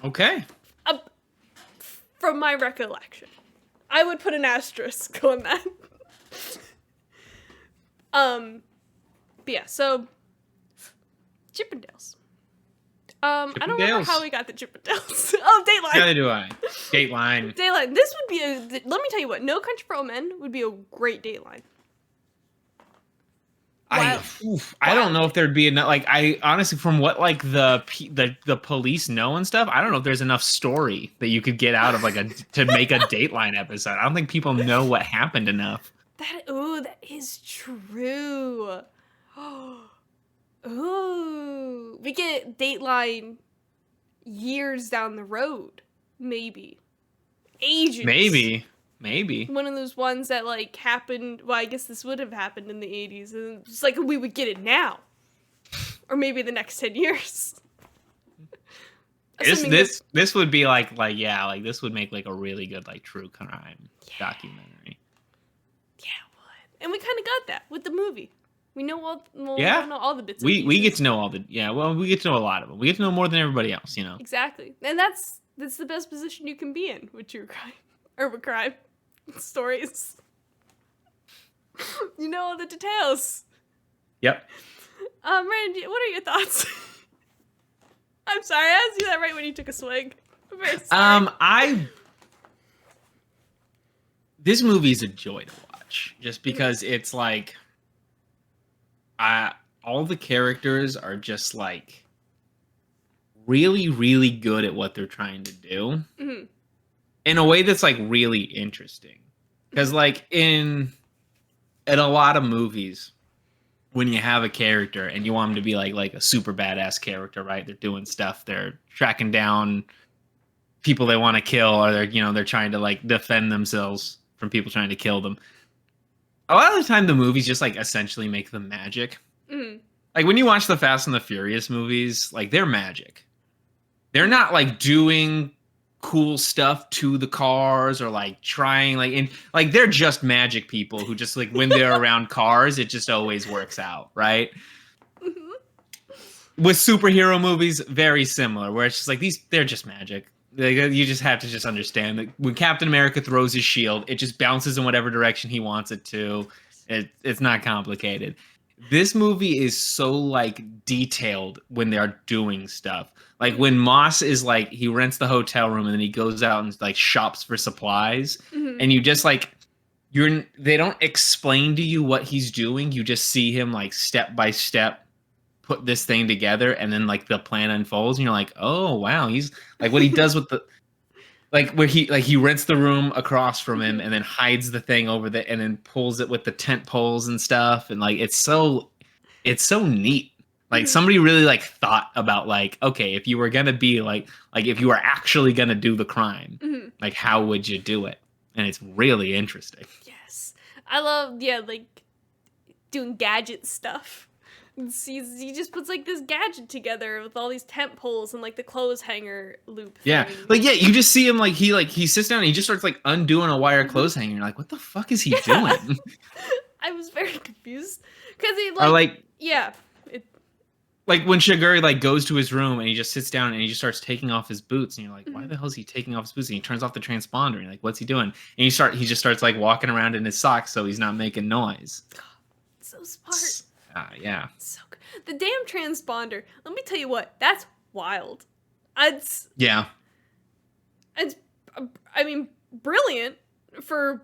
Okay. From my recollection. I would put an asterisk on that. But yeah, so Chippendales. I don't remember how we got the Chippendales. Oh, Dateline. Neither do I. Dateline. This would be let me tell you what, No Country for Old Men would be a great Dateline. I Wild. I don't Wild. know if there'd be enough. Like, I honestly, from what like the police know and stuff, I don't know if there's enough story that you could get out of like to make a Dateline episode. I don't think people know what happened enough. That is true. Ooh, we get Dateline years down the road, maybe ages. Maybe. One of those ones that like happened. Well, I guess this would have happened in the 80s, and it's like we would get it now, or maybe the next 10 years. This would be like this would make like a really good like true crime documentary. Yeah, it would. And we kind of got that with the movie. We know all. Well, Yeah. we don't know all the bits. We get to know all the we get to know a lot of them. We get to know more than everybody else, you know. Exactly, and that's the best position you can be in with true crime or with crime stories. You know all the details. Yep. Randy, what are your thoughts? I'm sorry, I asked you that right when you took a swig. I'm very sorry. This movie is a joy to watch, just because it's like, all the characters are just like really, really good at what they're trying to do, in a way that's like really interesting. Because like in a lot of movies, when you have a character and you want them to be like a super badass character, right? They're doing stuff, they're tracking down people they want to kill, or they're trying to like defend themselves from people trying to kill them. A lot of the time the movies just like essentially make them magic. Like when you watch the Fast and the Furious movies, like they're magic. They're not like doing cool stuff to the cars or like trying like they're just magic people who just like when they're around cars, it just always works out, right? With superhero movies, very similar, where it's just like they're just magic. You just have to just understand that when Captain America throws his shield, it just bounces in whatever direction he wants it to. It's not complicated. This movie is so like detailed when they're doing stuff. Like when Moss is like, he rents the hotel room and then he goes out and like shops for supplies, and you just like they don't explain to you what he's doing. You just see him like step by step put this thing together, and then like the plan unfolds and you're like, oh wow, he's like what he does with the like where he rents the room across from him and then hides the thing over the and then pulls it with the tent poles and stuff, and like it's so neat. Like somebody really like thought about like, okay, if you were gonna be like if you were actually gonna do the crime, like how would you do it? And it's really interesting. Yes, I love like doing gadget stuff. He just puts like this gadget together with all these tent poles and like the clothes hanger loop thing. Yeah, like you just see him like he sits down and he just starts like undoing a wire clothes hanger. You're like, what the fuck is he doing? I was very confused because he like when Shiguri like goes to his room and he just sits down and he just starts taking off his boots, and you're like, why the hell is he taking off his boots? And he turns off the transponder and you're like, what's he doing? And he just starts like walking around in his socks so he's not making noise. So smart. Yeah. So good. The damn transponder. Let me tell you what. That's wild. It's I mean, brilliant for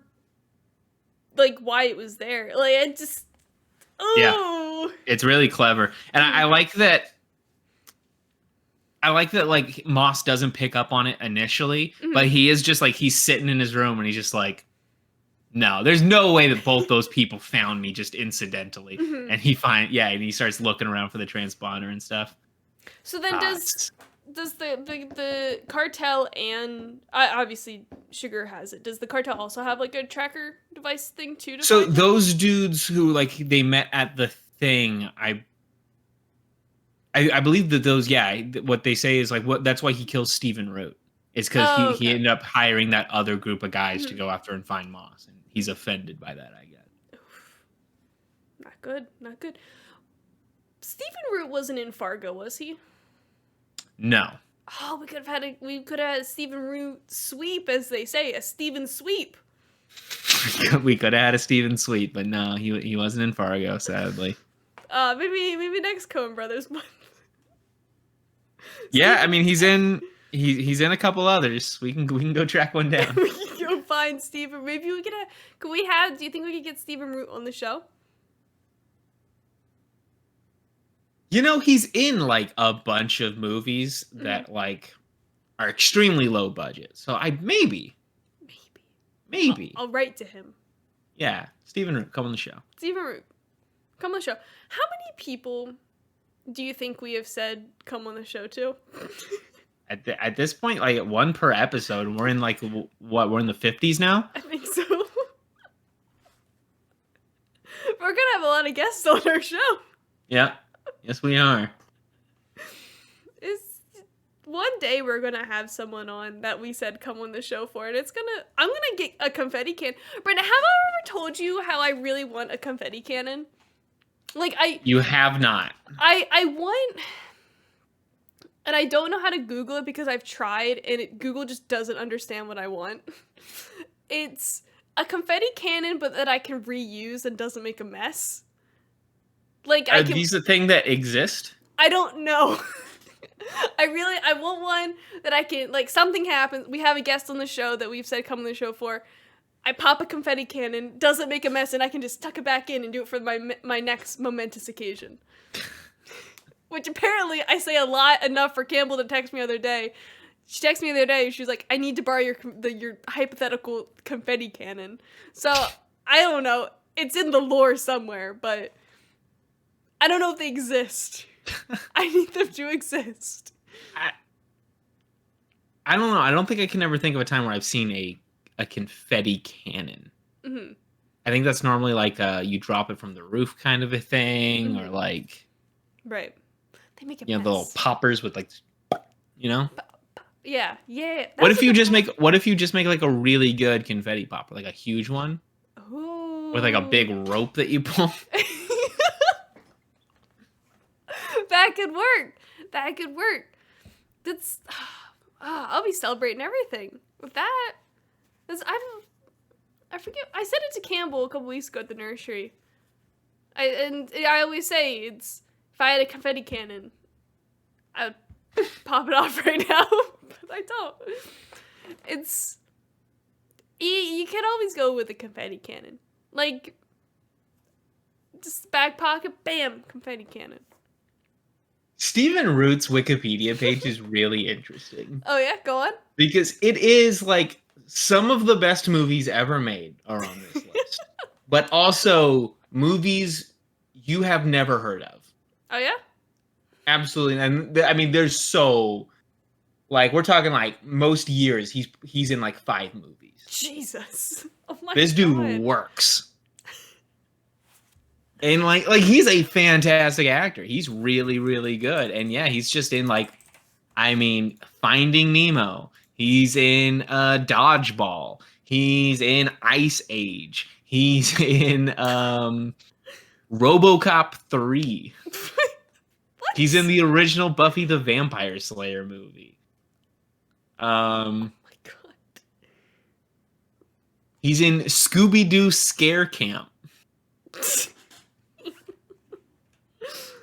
like why it was there. Like it just. Ooh. Yeah. It's really clever, and I like that. I like that like Moss doesn't pick up on it initially, but he is just like he's sitting in his room and he's just like, no, there's no way that both those people found me just incidentally. And he starts looking around for the transponder and stuff. So then does the cartel, and obviously Sugar has it, does the cartel also have like a tracker device thing too? So those dudes who like they met at the thing, I believe that those, what they say is like that's why he kills Stephen Root. It's because he ended up hiring that other group of guys to go after and find Moss, and he's offended by that, I guess. Not good. Stephen Root wasn't in Fargo, was he? No. Oh, we could have had a Stephen Root sweep, as they say, a Stephen sweep. We could have had a Stephen sweep, but no, he wasn't in Fargo, sadly. Maybe next Coen Brothers month. Yeah, I mean he's in a couple others. We can go track one down. We can go find Stephen. Maybe we could. Do you think we could get Stephen Root on the show? You know, he's in like a bunch of movies Mm-hmm. that like are extremely low budget. So I Maybe. maybe. I'll write to him. Yeah. Stephen Root, come on the show. Stephen Root, come on the show. How many people do you think we have said come on the show to? At this point, like one per episode, and we're in like what, we're in the 50s now? I think so. We're gonna have a lot of guests on our show. Yeah. Yes, we are. It's one day we're gonna have someone on that we said come on the show for, and I'm gonna get a confetti cannon. Brenda, have I ever told you how I really want a confetti cannon? Like You have not. I want, and I don't know how to Google it because I've tried and Google just doesn't understand what I want. It's a confetti cannon, but that I can reuse and doesn't make a mess. Like Are these a thing that exist? I don't know. I want one that I can, like, something happens. We have a guest on the show that we've said come on the show for. I pop a confetti cannon, doesn't make a mess, and I can just tuck it back in and do it for my next momentous occasion. Which apparently I say a lot enough for Campbell to text me the other day. She texted me the other day. She was like, "I need to borrow your hypothetical confetti cannon." So I don't know. It's in the lore somewhere, but I don't know if they exist. I need them to exist. I don't know. I don't think I can ever think of a time where I've seen a confetti cannon. Mm-hmm. I think that's normally like you drop it from the roof kind of a thing, Mm-hmm. or like Right. They make a the mess. little poppers with like, you know. Yeah. What if you just make like a really good confetti popper, like a huge one Ooh. with like a big rope that you pull? That could work. That could work. That's. I'll be celebrating everything with that. I forget. I said it to Campbell a couple weeks ago at the nursery. I always say it's, if I had a confetti cannon, I would pop it off right now, but I don't. It's you can always go with a confetti cannon, like just back pocket, bam, confetti cannon. Stephen Root's Wikipedia page is really interesting. Oh yeah, go on. Because it is like some of the best movies ever made are on this list. But also movies you have never heard of. Oh yeah? Absolutely. And I mean there's so, like, we're talking like most years he's in like 5 movies. Jesus. Oh my god. This dude works. And like he's a fantastic actor. He's really, really good. And yeah, he's just in like, I mean, Finding Nemo. He's in Dodgeball. He's in Ice Age. He's in RoboCop 3. What? He's in the original Buffy the Vampire Slayer movie. Oh my god. He's in Scooby-Doo Scare Camp.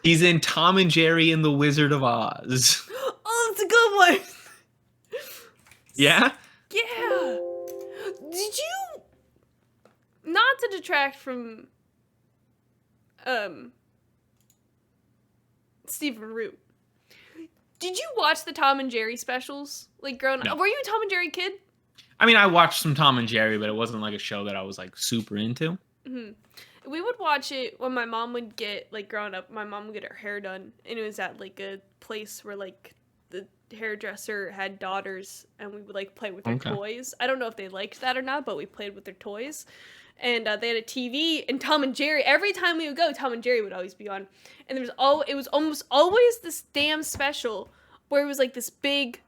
He's in Tom and Jerry and the Wizard of Oz. Oh, that's a good one. Yeah? Yeah. Did you, not to detract from Stephen Root, did you watch the Tom and Jerry specials? Like growing up? No. Were you a Tom and Jerry kid? I mean, I watched some Tom and Jerry, but it wasn't like a show that I was like super into. Mm-hmm. We would watch it when my mom would get, like, growing up, my mom would get her hair done, and it was at, like, a place where, like, the hairdresser had daughters, and we would, like, play with their toys. I don't know if they liked that or not, but we played with their toys. And they had a TV, and Tom and Jerry, every time we would go, Tom and Jerry would always be on. And it was almost always this damn special where it was, like, this big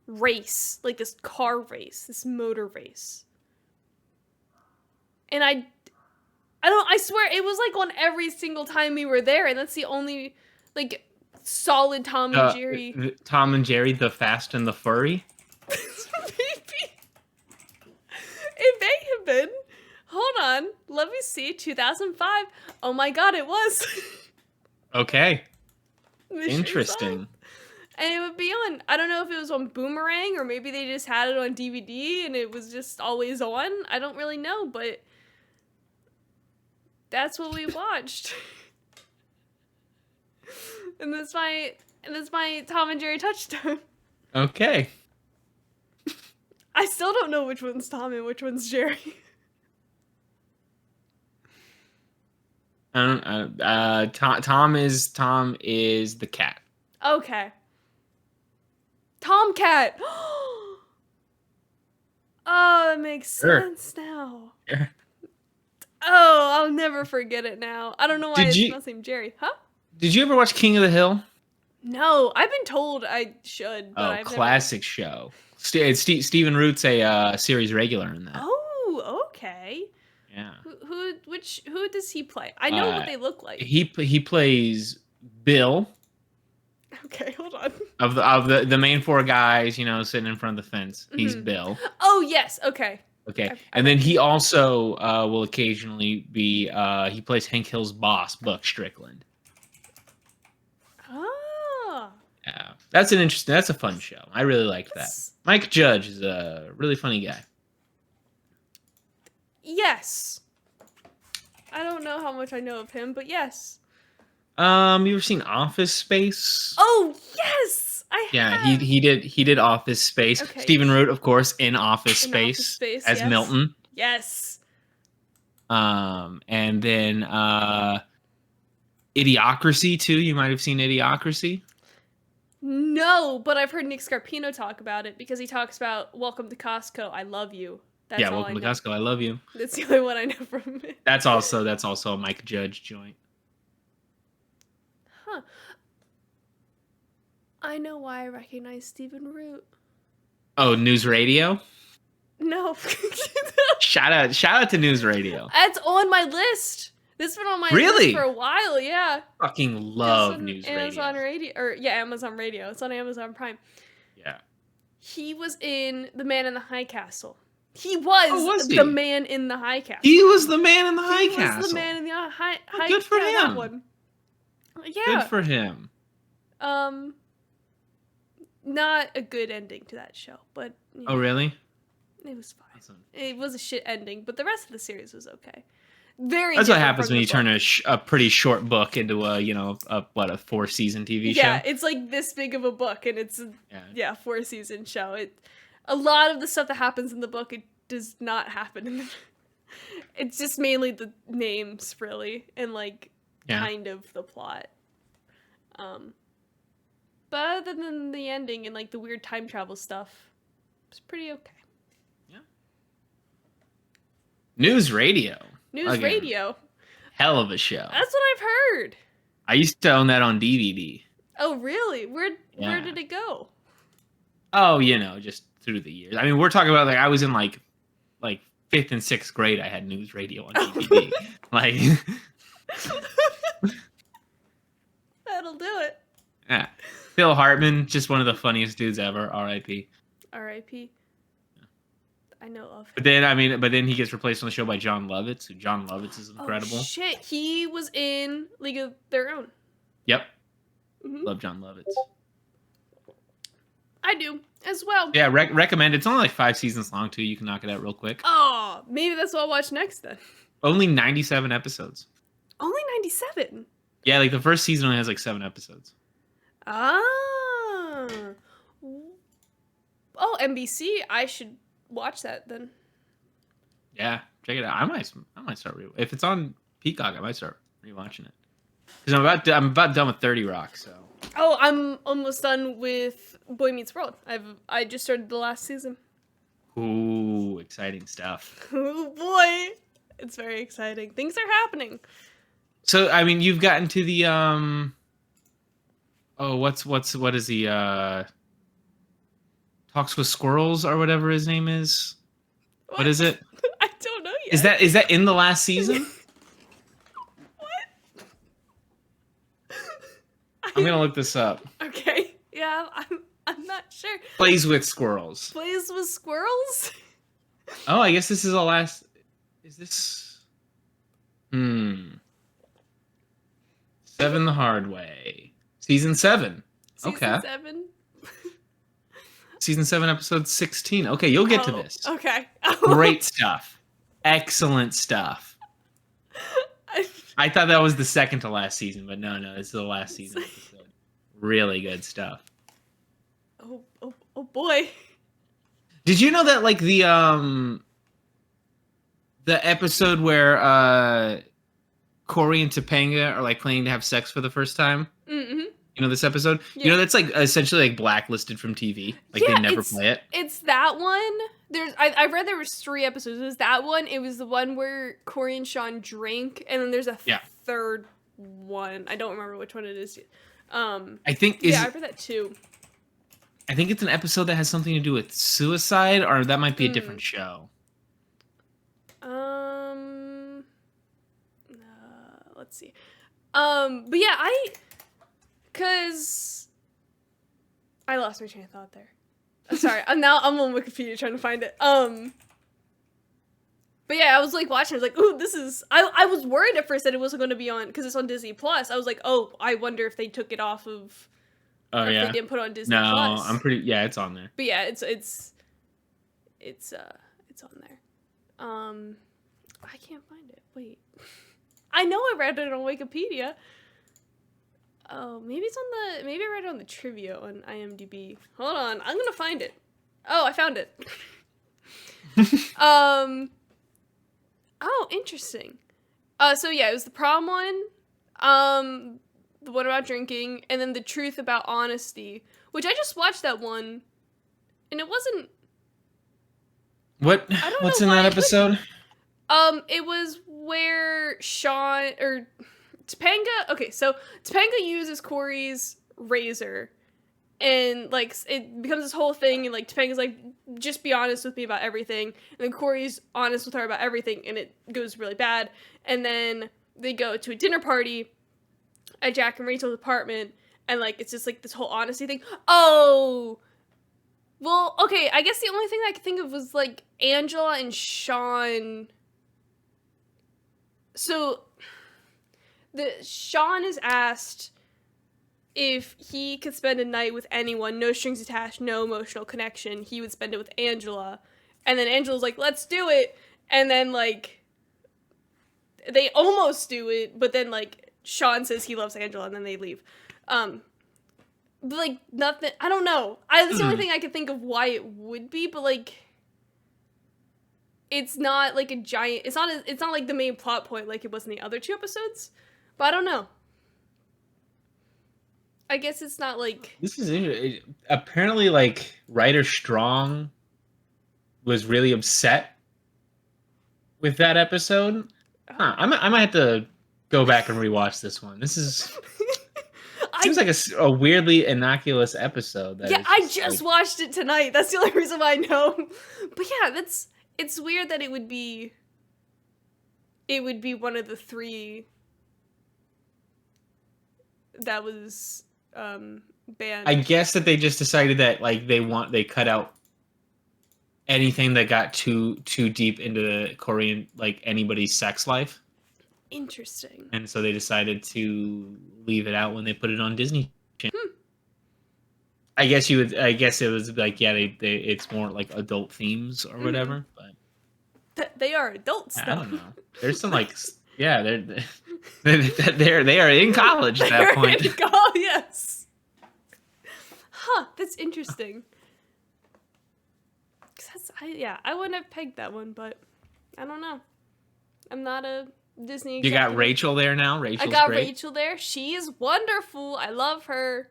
race, like, this car race, this motor race. And I swear, it was, like, on every single time we were there, and that's the only, like, solid Tom and Jerry. Tom and Jerry, the Fast and the Furry? Maybe. It may have been. Hold on. Let me see. 2005. Oh my god, it was. Okay. Mystery Interesting. Solved. And it would be on, I don't know if it was on Boomerang, or maybe they just had it on DVD, and it was just always on. I don't really know, but that's what we watched. And that's my Tom and Jerry touchstone. Okay. I still don't know which one's Tom and which one's Jerry. Tom is the cat. Okay. Tomcat. Oh, that makes sense now. Sure. Oh, I'll never forget it now. I don't know why Did his you- last name Jerry. Huh? Did you ever watch King of the Hill? No, I've been told I should, but I've classic show. Stephen Root's a series regular in that. Oh, okay. Yeah. Who does he play? I know what they look like. He plays Bill. Okay, hold on. Of the main four guys, sitting in front of the fence. He's Bill. Oh yes, okay. Okay, and then he also will occasionally be. He plays Hank Hill's boss, Buck Strickland. Ah. Yeah, that's a fun show. I really liked that. Mike Judge is a really funny guy. Yes. I don't know how much I know of him, but yes. You ever seen Office Space? Oh yes, I have. Yeah, he did Office Space. Okay. Stephen Root, of course, in Office Space as yes. Milton. Yes. And then Idiocracy too. You might have seen Idiocracy. No, but I've heard Nick Scarpino talk about it because he talks about Welcome to Costco. I love you. That's all Welcome I to know. Costco. I love you. That's the only one I know from it. That's also a Mike Judge joint. Huh. I know why I recognize Stephen Root. Oh, News Radio. No. Shout out to News Radio. That's on my list. This has been on my Really? list for a while, yeah. Fucking love News Radio. Amazon Radio. It's on Amazon Prime. Yeah. He was in The Man in the High Castle. He was the man in the High Castle. He was the man in the High Castle. He was the man in the High Castle. Good for him. That one. Yeah. Good for him. Not a good ending to that show, but Oh really? It was fine. Awesome. It was a shit ending, but the rest of the series was okay. Very. That's what happens when you turn a pretty short book into a 4-season TV show. Yeah, it's like this big of a book, and it's 4-season show. A lot of the stuff that happens in the book, it does not happen in the. It's just mainly the names, really, and kind of the plot. But other than the ending and the weird time travel stuff, it's pretty okay. Yeah. News Radio. Radio. Hell of a show. That's what I've heard. I used to own that on DVD. Oh, really? Where did it go? Oh, just through the years. I mean, we're talking about I was in like 5th and 6th grade. I had News Radio on DVD. That'll do it. Yeah. Phil Hartman, just one of the funniest dudes ever. R.I.P. R.I.P. I know of. But then he gets replaced on the show by John Lovitz. Who John Lovitz is incredible. Oh, shit, he was in League of Their Own. Yep. Mm-hmm. Love John Lovitz. I do as well. Yeah, recommend. It's only 5 seasons long too. You can knock it out real quick. Oh, maybe that's what I'll watch next then. Only 97 episodes. Only 97. Yeah, the first season only has 7 episodes. Ah. Oh, NBC. I should watch that then. Yeah, check it out. I might start if it's on Peacock. I might start rewatching it because I'm about done with 30 Rock. So. Oh, I'm almost done with Boy Meets World. I just started the last season. Ooh, exciting stuff. Oh boy, it's very exciting. Things are happening. So you've gotten to the what is the Talks with Squirrels or whatever his name is? What is it? I don't know yet. Is that in the last season? What? I'm gonna look this up. Okay. Yeah, I'm not sure. Plays with Squirrels. Plays with Squirrels? Oh, I guess this is the last. Is this? 7 the Hard Way. Season 7. Okay. Season 7? Season 7, episode 16. Okay, you'll get to this. Okay. Great stuff. Excellent stuff. I thought that was the second to last season, but no, this is the last season episode. Really good stuff. Oh boy. Did you know that like the episode where Corey and Topanga are like planning to have sex for the first time? Mm-hmm. You know this episode? Yeah. You know that's like essentially like blacklisted from TV. Like Yeah, they never play it. It's that one. I read there was 3 episodes. It was that one. It was the one where Corey and Sean drink, and then there's a third one. I don't remember which one it is. I think I read that too. I think it's an episode that has something to do with suicide, or that might be a different show. Let's see. But yeah, cause I lost my train of thought there. Sorry, I'm on Wikipedia trying to find it. But yeah, I was like watching. I was like, "Ooh, this is." I was worried at first that it wasn't going to be on because it's on Disney Plus. I was like, "Oh, I wonder if they took it off of." Oh or yeah. If they didn't put it on Disney Plus. No, I'm pretty. Yeah, it's on there. But yeah, it's on there. I can't find it. Wait. I know I read it on Wikipedia. Oh, maybe I read it on the trivia on IMDb. Hold on, I'm gonna find it. Oh, I found it. Oh, interesting. So yeah, it was the prom one, the one about drinking, and then the truth about honesty, which I just watched that one, and it wasn't. What? What's in that episode? It was where Sean or Topanga. Okay, so Topanga uses Corey's razor, and like it becomes this whole thing, and like Topanga's like, just be honest with me about everything, and then Corey's honest with her about everything, and it goes really bad. And then they go to a dinner party at Jack and Rachel's apartment, and like it's just like this whole honesty thing. Oh. Well, okay, I guess the only thing I could think of was, like, Angela and Sean. So, Sean is asked if he could spend a night with anyone, no strings attached, no emotional connection, he would spend it with Angela. And then Angela's like, let's do it. And then, like, they almost do it, but then, like, Sean says he loves Angela, and then they leave. But, like, nothing, I don't know. That's the only thing I could think of why it would be, but, like, it's not, like, a giant, it's not, like, the main plot point like it was in the other 2 episodes, but I don't know. I guess it's not, like... This is interesting. Apparently, like, Writer Strong was really upset with that episode. Huh, I might have to go back and rewatch this one. This is... Seems like a weirdly innocuous episode. I just watched it tonight. That's the only reason why I know. But yeah, it's weird that it would be one of the 3 that was banned. I guess that they just decided that like they cut out anything that got too deep into the Korean, like anybody's sex life. Interesting. And so they decided to leave it out when they put it on Disney Channel. I guess it was like, yeah, they it's more like adult themes or whatever, but they are adults though. I don't know. There's some like, yeah, they are in college at that point. Oh, yes. Huh, that's interesting. I wouldn't have pegged that one, but I don't know. I'm not a Disney executive. You got Rachel there now. I got Rachel there. She is wonderful. I love her.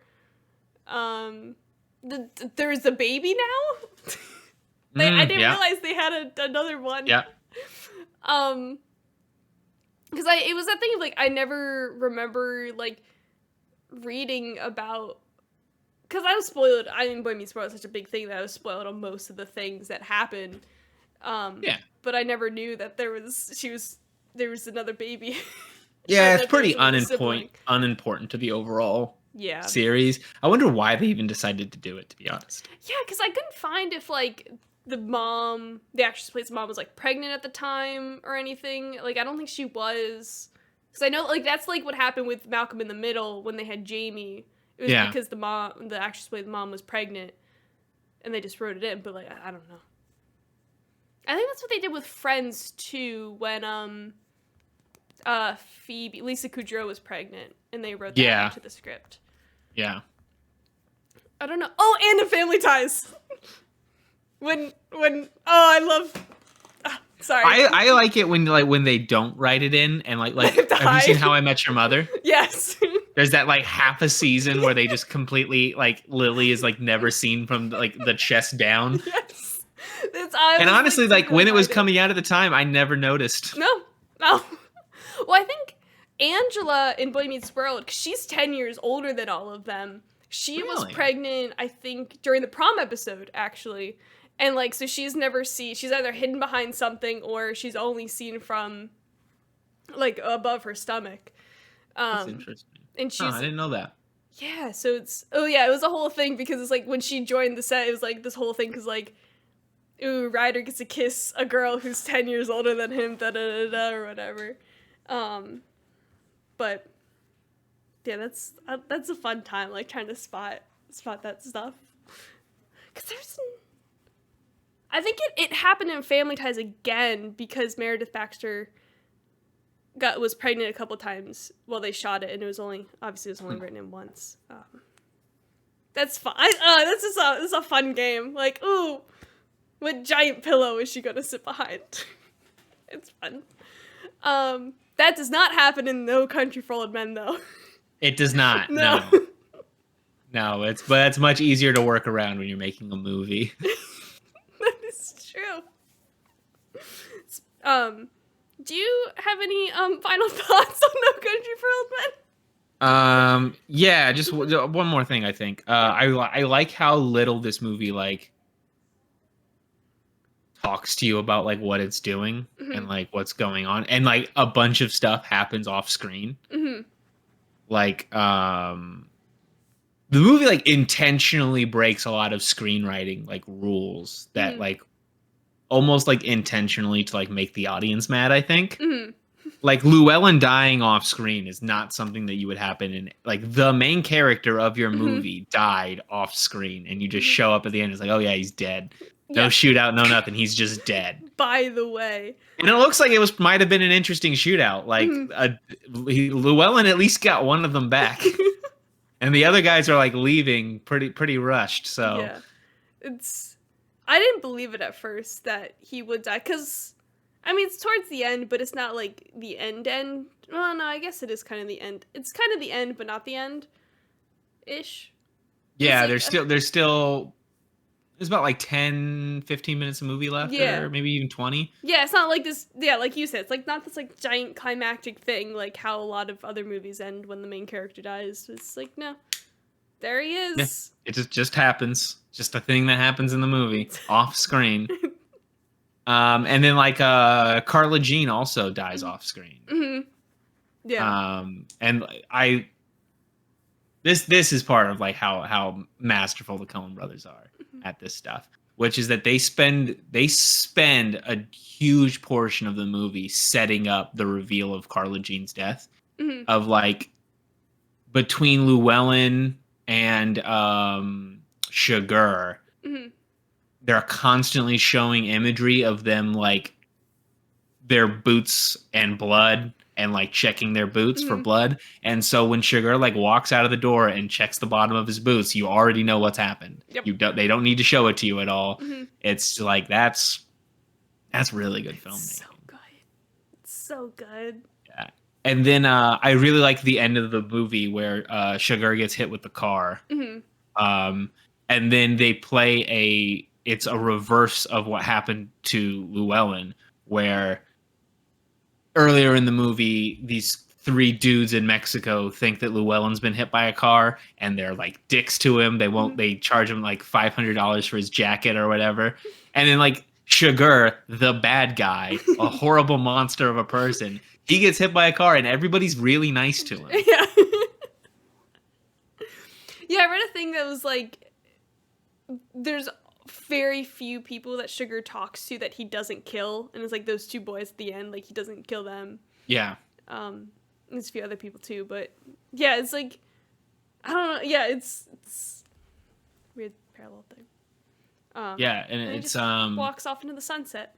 There's a baby now. I didn't realize they had another one. Yeah. Because it was that thing of like I never remember like reading about. Because I was spoiled. I didn't blame me. Spoiled such a big thing that I was spoiled on most of the things that happened. Yeah. But I never knew that there was another baby. Yeah, it's pretty unimportant to the overall series. I wonder why they even decided to do it, to be honest. Yeah, because I couldn't find if, like, the actress who plays the mom was, like, pregnant at the time or anything. Like, I don't think she was. Because I know, like, that's, like, what happened with Malcolm in the Middle when they had Jamie. It was because the actress who played the mom was pregnant. And they just wrote it in. But, like, I don't know. I think that's what they did with Friends, too, when, Lisa Kudrow was pregnant, and they wrote that into the script. Yeah. I don't know. Oh, and in Family Ties. when I love. Sorry. I like it when they don't write it in and like have you seen How I Met Your Mother? Yes. There's that like half a season where they just completely like Lily is like never seen from like the chest down. Yes. And honestly, like when it was coming out at the time, I never noticed. No. Well, I think Angela in Boy Meets World, 'cause she's 10 years older than all of them. She was pregnant, I think, during the prom episode, actually. And, like, so she's either hidden behind something or she's only seen from, like, above her stomach. That's interesting. And she's... I didn't know that. Yeah, so it's... Oh, yeah, it was a whole thing because it's, like, when she joined the set, it was, like, this whole thing because, like, ooh, Ryder gets to kiss a girl who's 10 years older than him, da-da-da-da, or whatever. But, yeah, that's a fun time, like, trying to spot that stuff. Because I think it happened in Family Ties again because Meredith Baxter was pregnant a couple times while they shot it, and it was only written in once. That's fun. This is a fun game. Like, ooh, what giant pillow is she gonna sit behind? It's fun. That does not happen in No Country for Old Men, though. It does not. No. No, but it's much easier to work around when you're making a movie. That is true. Do you have any final thoughts on No Country for Old Men? Yeah, just one more thing. I think I like how little this movie like talks to you about like what it's doing and like what's going on, and like a bunch of stuff happens off screen. Like the movie like intentionally breaks a lot of screenwriting like rules that like almost like intentionally to like make the audience mad, I think. Like Llewellyn dying off screen is not something that you would happen in, like the main character of your movie died off screen and you just show up at the end. It's like, oh yeah, he's dead. No shootout, no nothing. He's just dead. By the way. And it looks like it might have been an interesting shootout. Like Llewellyn at least got one of them back. And the other guys are like leaving pretty rushed. So yeah. I didn't believe it at first that he would die, because I mean it's towards the end, but it's not like the end. Well, no, I guess it is kind of the end. It's kind of the end, but not the end ish. Yeah, like, there's about like 10-15 minutes of movie left, or maybe even 20. Yeah, it's not like this. Yeah, like you said, it's like not this like giant climactic thing like how a lot of other movies end when the main character dies. It's like, no, there he is. Yeah, it just happens. Just a thing that happens in the movie off screen. And then like Carla Jean also dies off screen. Yeah. And this is part of like how masterful the Coen brothers are at this stuff, which is that they spend a huge portion of the movie setting up the reveal of Carla Jean's death, of like between Llewellyn and Sugar, they're constantly showing imagery of them like their boots and blood and like checking their boots for blood. And so when Sugar like walks out of the door and checks the bottom of his boots, you already know what's happened. They don't need to show it to you at all. It's like that's really good filmmaking. So good. It's so good. Yeah. And then I really like the end of the movie where Sugar gets hit with the car. And then they play it's a reverse of what happened to Llewellyn, where earlier in the movie, these 3 dudes in Mexico think that Llewellyn's been hit by a car, and they're like dicks to him. They charge him like $500 for his jacket or whatever. And then like Sugar, the bad guy, a horrible monster of a person, he gets hit by a car and everybody's really nice to him. Yeah. Yeah, I read a thing that was like, there's very few people that Sugar talks to that he doesn't kill, and it's like those 2 boys at the end, like he doesn't kill them. Yeah. There's a few other people too, but yeah, it's like, I don't know. Yeah, it's weird parallel thing. Yeah, and he it's just walks off into the sunset.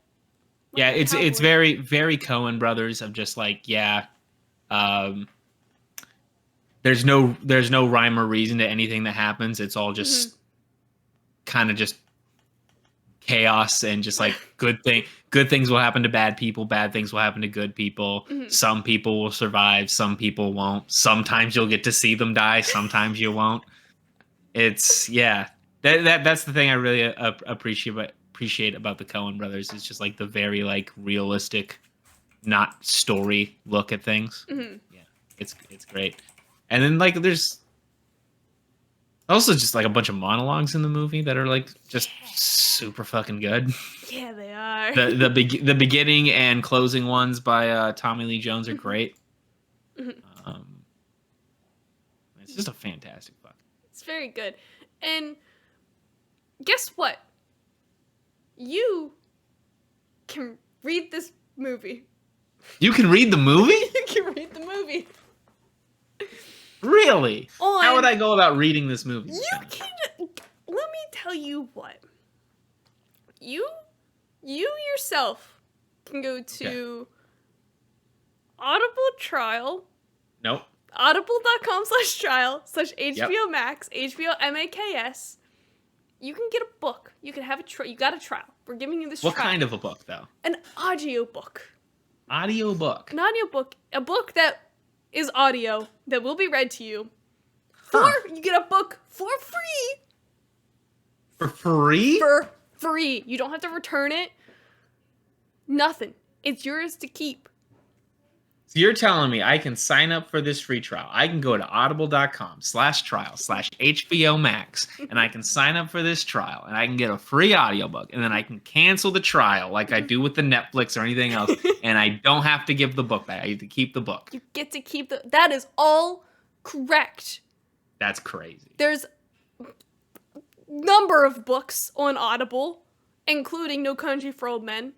Like yeah, it's very very Coen brothers of just like there's no rhyme or reason to anything that happens. It's all just kind of just chaos, and just like good things will happen to bad people, bad things will happen to good people. Some people will survive, some people won't. Sometimes you'll get to see them die, sometimes you won't. It's that's the thing I really appreciate about the Coen brothers. It's just like the very like realistic, not story look at things. Yeah, it's great. And then like there's also just like a bunch of monologues in the movie that are like just super fucking good. Yeah, they are. The beginning and closing ones by Tommy Lee Jones are great. It's just a fantastic book. It's very good. And guess what? You can read this movie. You can read the movie? You can read the movie. Really? How would I go about reading this movie? You can. Let me tell you what. You yourself can go to Audible trial. Nope. Audible.com/trial/HBO Max, HBO Maks. You can get a book. You can have you got a trial. We're giving you this trial. What kind of a book, though? An audiobook. Audiobook. An audiobook. A book that is audio that will be read to you. Or you get a book for free. For free? For free. You don't have to return it. Nothing. It's yours to keep. So you're telling me I can sign up for this free trial. I can go to audible.com/trial/HBO Max, and I can sign up for this trial, and I can get a free audiobook, and then I can cancel the trial like I do with the Netflix or anything else, and I don't have to give the book back. I get to keep the book. You get to keep that is all correct. That's crazy. There's a number of books on Audible, including No Country for Old Men,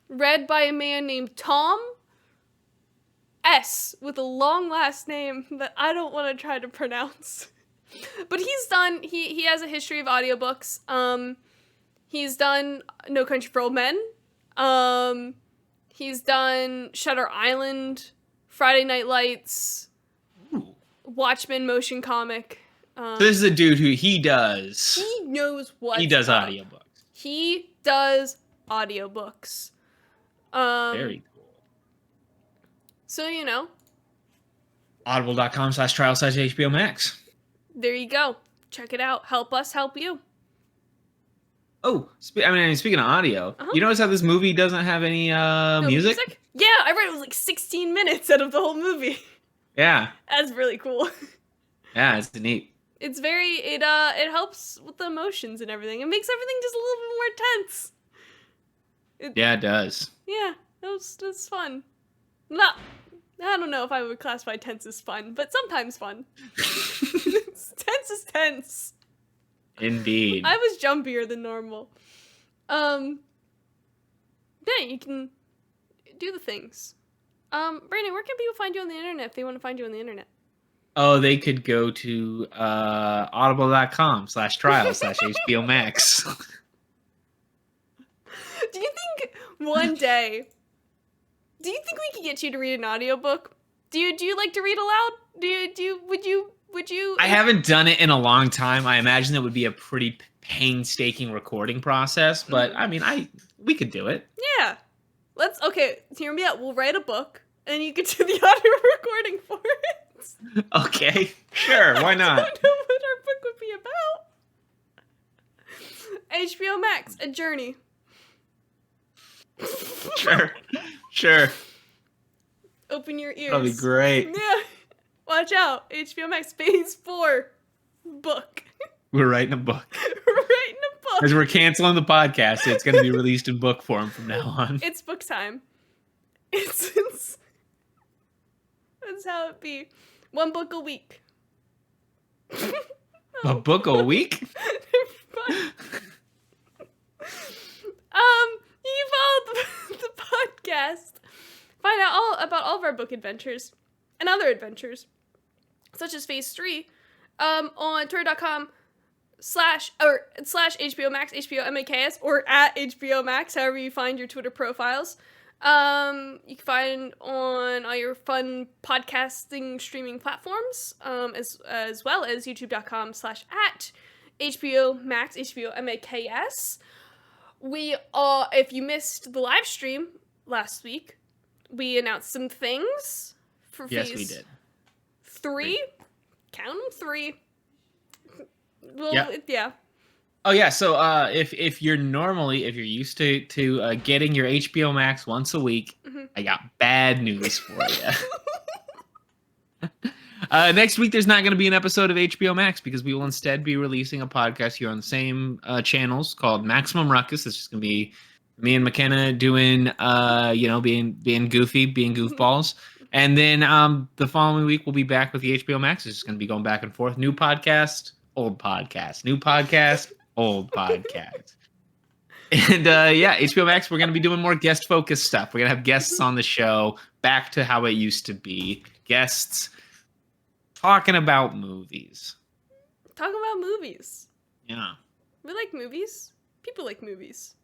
read by a man named Tom S. with a long last name that I don't want to try to pronounce. But he has a history of audiobooks. He's done No Country for Old Men. He's done Shutter Island, Friday Night Lights, Watchmen motion comic. So this is a dude who he knows what he does audiobooks. He does audiobooks. Very cool. So, Audible.com/trial/HBO Max. There you go. Check it out. Help us help you. Oh, speaking of audio, you notice how this movie doesn't have any music? Yeah, I read it was like 16 minutes out of the whole movie. Yeah. That's really cool. Yeah, it's neat. It's it helps with the emotions and everything. It makes everything just a little bit more tense. Yeah, it does. Yeah, that's fun. I don't know if I would classify tense as fun, but sometimes fun. Tense is tense. Indeed. I was jumpier than normal. Yeah, you can do the things. Brandon, where can people find you on the internet if they want to find you on the internet? Oh, they could go to audible.com/trial/HBO Max. Do you think one day... Do you think we could get you to read an audiobook? Do you like to read aloud? Would you? I haven't done it in a long time. I imagine it would be a pretty painstaking recording process, but we could do it. Yeah. Hear me out. We'll write a book, and you can do the audio recording for it. Okay, sure. Why not? I don't know what our book would be about. HBO Max, A Journey. Sure. Open your ears. That'll be great. Yeah. Watch out. HBO Max Phase 4 book. We're writing a book. As we're canceling the podcast, it's going to be released in book form from now on. It's book time. It's that's how it be. One book a week. A book a week? You follow the podcast. Find out all about all of our book adventures and other adventures, such as Phase 3, on twitter.com/HBO Max, HBO Maks, or at HBO Max, however you find your Twitter profiles. You can find on all your fun podcasting streaming platforms, as well as youtube.com/at HBO Max, HBO MAKS. If you missed the live stream last week, we announced some things for Yes, phase we did. 3. Count them 3. Well, Yep. yeah. Oh yeah, so if you're used to getting your HBO Max once a week, I got bad news for you. Next week there's not going to be an episode of HBO Max because we will instead be releasing a podcast here on the same channels called Maximum Ruckus. It's just going to be me and Makenna doing being goofy, being goofballs. And then the following week we'll be back with the HBO Max. It's just going to be going back and forth. New podcast, old podcast. New podcast, old podcast. And HBO Max, we're going to be doing more guest focused stuff. We're going to have guests on the show, back to how it used to be. Guests talking about movies. Talking about movies. Yeah. We like movies. People like movies.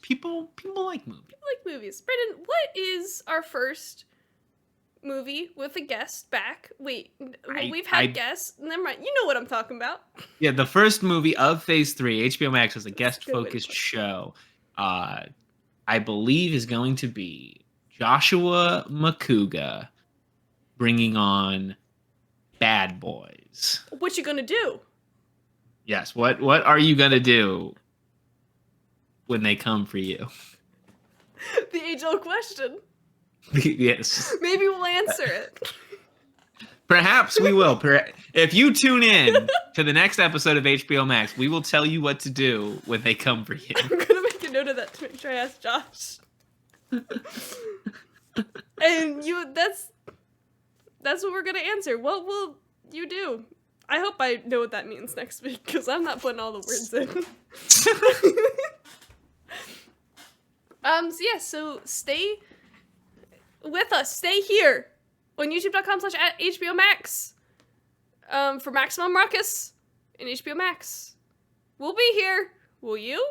People like movies. People like movies. Brendan, what is our first movie with a guest back? Wait, we've had guests. Never mind. You know what I'm talking about. Yeah, the first movie of Phase 3, HBO Max, was a guest-focused show. I believe is going to be Joshua Makuga bringing on Bad Boys. What you gonna do? Yes, what are you gonna do when they come for you? The age-old question. Yes. Maybe we'll answer it. Perhaps we will. If you tune in to the next episode of HBO Max, we will tell you what to do when they come for you. I'm gonna make a note of that to make sure I ask Josh. And that's what we're gonna answer. What will you do? I hope I know what that means next week, because I'm not putting all the words in. So stay with us. Stay here on youtube.com/HBO Max for Maximum Ruckus and HBO Max. We'll be here. Will you?